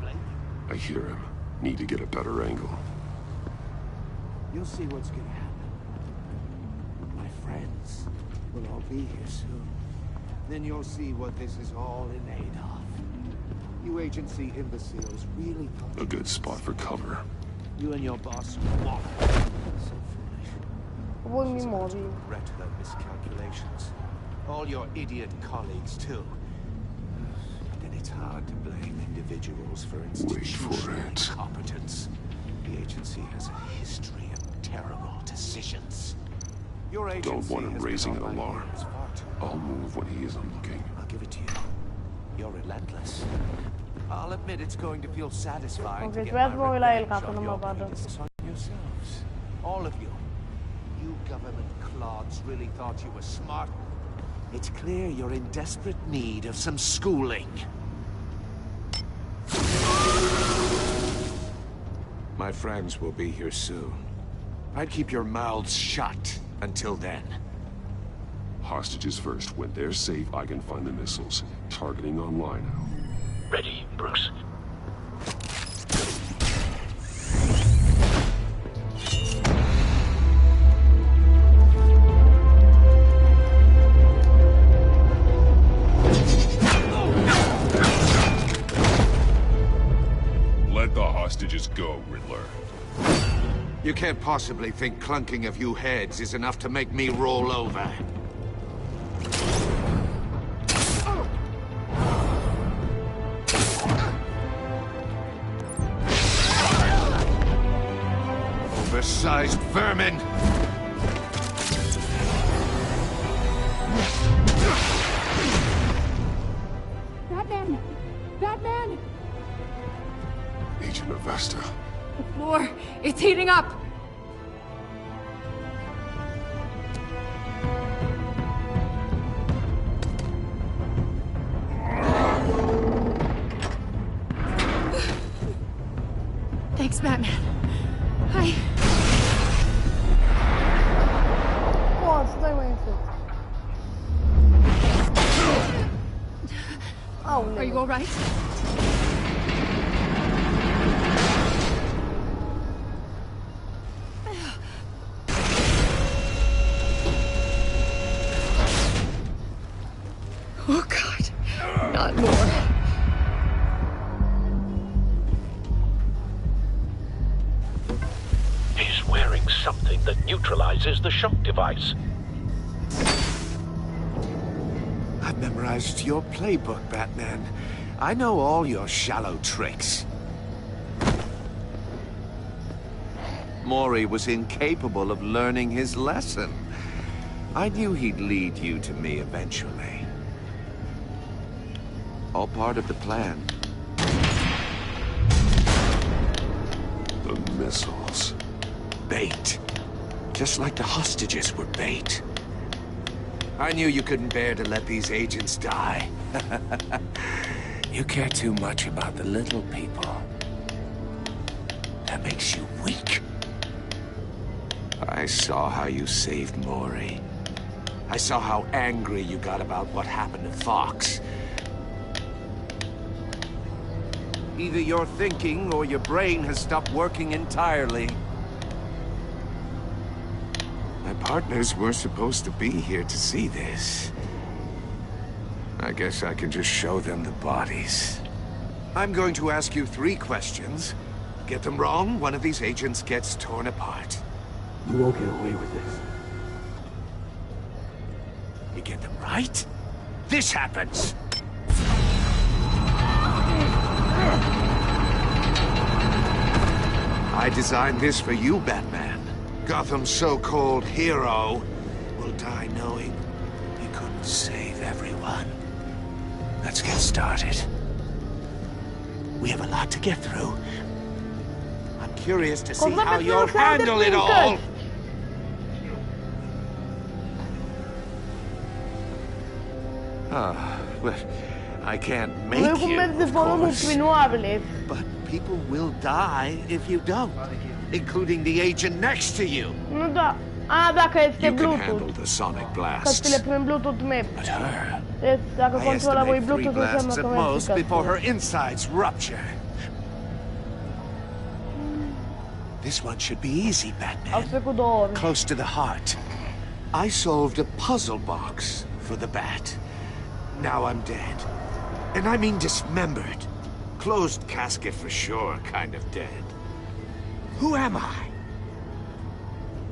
Blake? I hear him. Need to get a better angle. You'll see what's gonna happen. My friends will all be here soon. Then you'll see what this is all in aid of. You agency imbeciles really thought... A good spot for cover. You and your boss walk. So foolish. Regret their miscalculations. All your idiot colleagues, too. Then it's hard to blame individuals for institutional incompetence. The agency has a history of terrible decisions. Your agency Don't want him raising an alarm. I'll move when he isn't looking. I'll give it to you. You're relentless. I'll admit it's going to feel satisfying to get my revenge on your penis on yourselves. All of you. You government clods really thought you were smart. It's clear you're in desperate need of some schooling. My friends will be here soon. I'd keep your mouths shut until then. Hostages first. When they're safe, I can find the missiles. Targeting online now. Ready, Bruce. Let the hostages go, Riddler. You can't possibly think clunking a few heads is enough to make me roll over. Oversized vermin! Batman! Batman! Agent Avesta. The floor, it's heating up! Thanks, Batman. stai mai încet. Are you all right? Oh, God. Not more. He's wearing something that neutralizes the shock device. I've memorized your playbook, Batman. I know all your shallow tricks. Mori was incapable of learning his lesson. I knew he'd lead you to me eventually. All part of the plan. The missiles. Bait. Just like the hostages were bait. I knew you couldn't bear to let these agents die. You care too much about the little people. That makes you weak. I saw how you saved Mori. I saw how angry you got about what happened to Fox. Either you're thinking or your brain has stopped working entirely. My partners were supposed to be here to see this. I guess I can just show them the bodies. I'm going to ask you 3 questions. Get them wrong, one of these agents gets torn apart. You won't get away with this. You get them right, this happens! I designed this for you, Batman. Gotham's so-called hero will die knowing he couldn't save everyone. Let's get started. We have a lot to get through. I'm curious to see how you'll handle it all! Well, I can't make you, of course. But people will die if you don't, including the agent next to you. Nu da. Dacă este You can Bluetooth. handle the sonic Că blasts. ți le prin Bluetooth map. But her, Deci, dacă I controla voi estimate 3 Bluetooth, înseamnă blasts că at mergi most ca before să- her insides rupture. This one should be easy, Batman. Au trecut 2 ore. Close to the heart. I solved a puzzle box for the Bat. Now I'm dead. And I mean dismembered. Closed casket for sure, kind of dead. Who am I?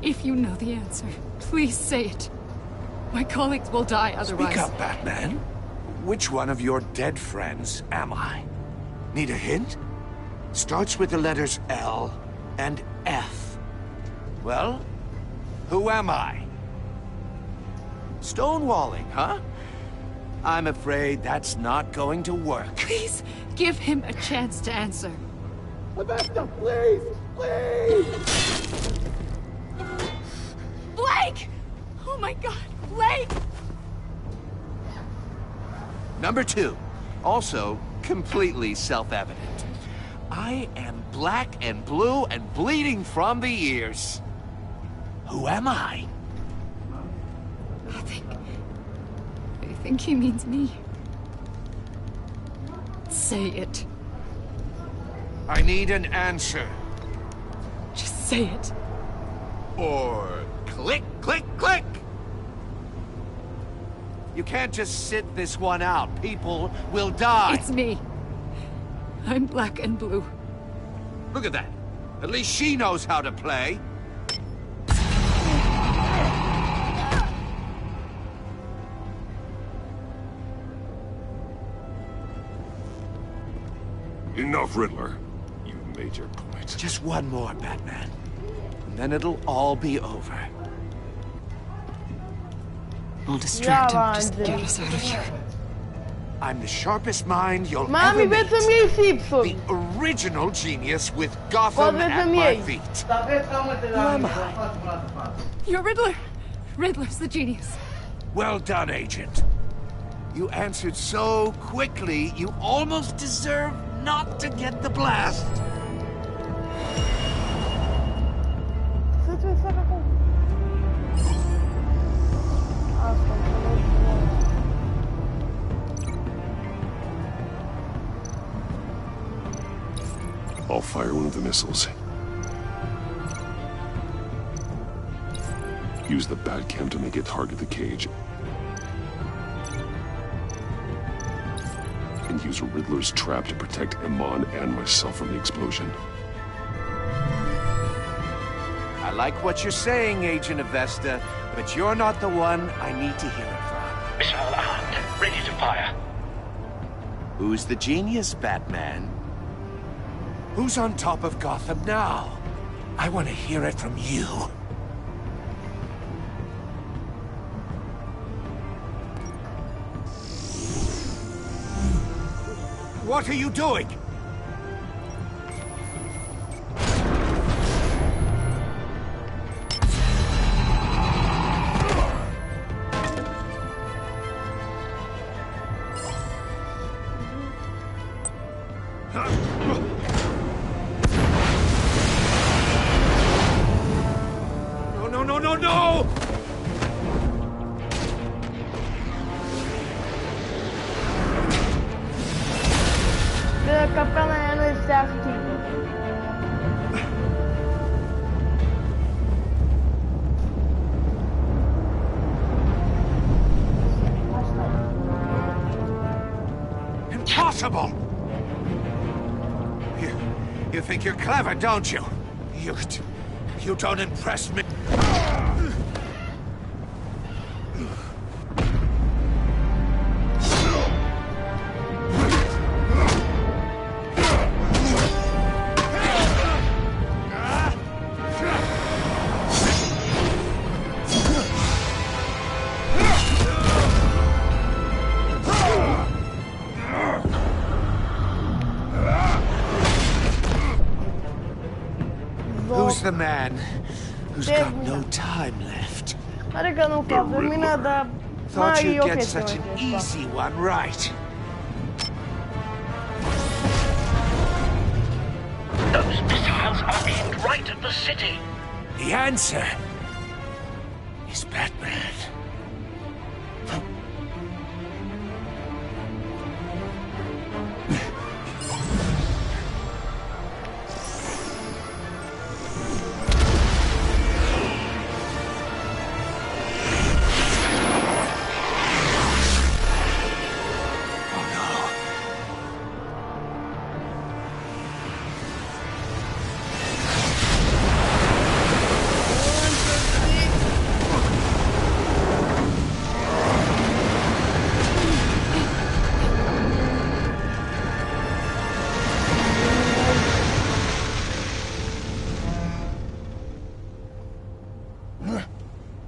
If you know the answer, please say it. My colleagues will die otherwise. Speak up, Batman. Which one of your dead friends am I? Need a hint? Starts with the letters L and F. Well, who am I? Stonewalling, huh? I'm afraid that's not going to work. Please, give him a chance to answer. Rebecca, please! Please! Blake! Oh my God, Blake! Number 2, also completely self-evident. I am black and blue and bleeding from the ears. Who am I? I think he means me. Say it. I need an answer. Just say it. Or click, click, click! You can't just sit this one out. People will die. It's me. I'm black and blue. Look at that. At least she knows how to play. Enough, Riddler. You've made your point. Just one more, Batman. And then it'll all be over. I'll distract him. Just get us out of here. I'm the sharpest mind you'll Mami, ever vezi meet. să-mi iei Simpson. The original genius with Gotham Poate at să-mi my iei. feet. Mama. You're Riddler. Riddler's the genius. Well done, Agent. You answered so quickly, you almost deserve not to get the blast. Ce trebuie să fac acum? I'll fire one of the missiles. Use the Batcam to make it target the cage. And use Riddler's trap to protect Iman and myself from the explosion. I like what you're saying, Agent Avesta, but you're not the one I need to hear it from. Missile armed, ready to fire. Who's the genius, Batman? Who's on top of Gotham now? I want to hear it from you. What are you doing? No! De kapellen is daar team. Impossible! You think you're clever, don't you? You don't impress me. Who's the man who's got no time left? Thought you'd get such an easy one right. Those missiles are aimed right at the city. The answer is Batman.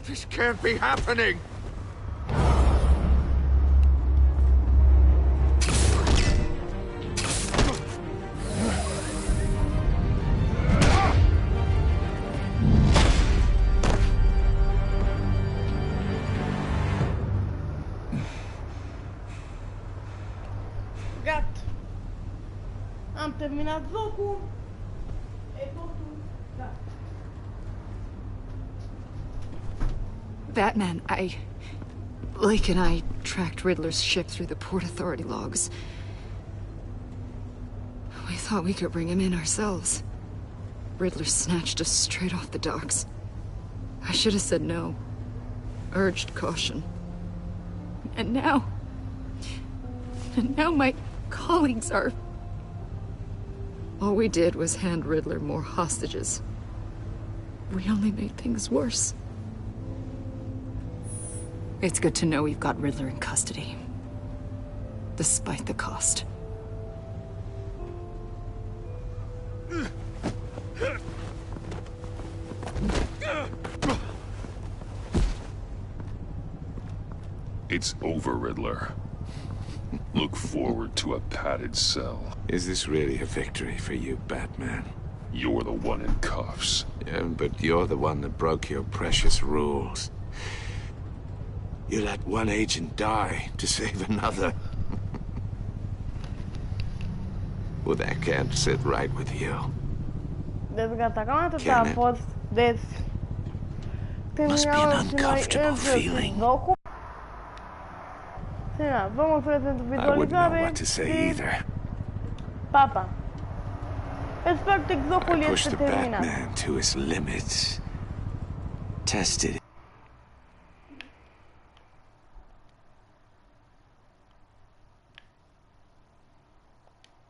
This can't be happening! Gato. Am terminat jocul. E totul gato. Batman, Lake and I tracked Riddler's ship through the Port Authority logs. We thought we could bring him in ourselves. Riddler snatched us straight off the docks. I should have said no. Urged caution. And now my colleagues are... All we did was hand Riddler more hostages. We only made things worse. It's good to know we've got Riddler in custody. Despite the cost. It's over, Riddler. Look forward to a padded cell. Is this really a victory for you, Batman? You're the one in cuffs. Yeah, but you're the one that broke your precious rules. You let one agent die to save another. Well, that can't sit right with you. Deci gata, cam atât a fost. Deci terminăm și noi încercăm jocul. Vă mulțumesc pentru vizualizare și... Pa, pa! Deci, practic, jocul I pushed este the terminat. Batman to his limits. Tested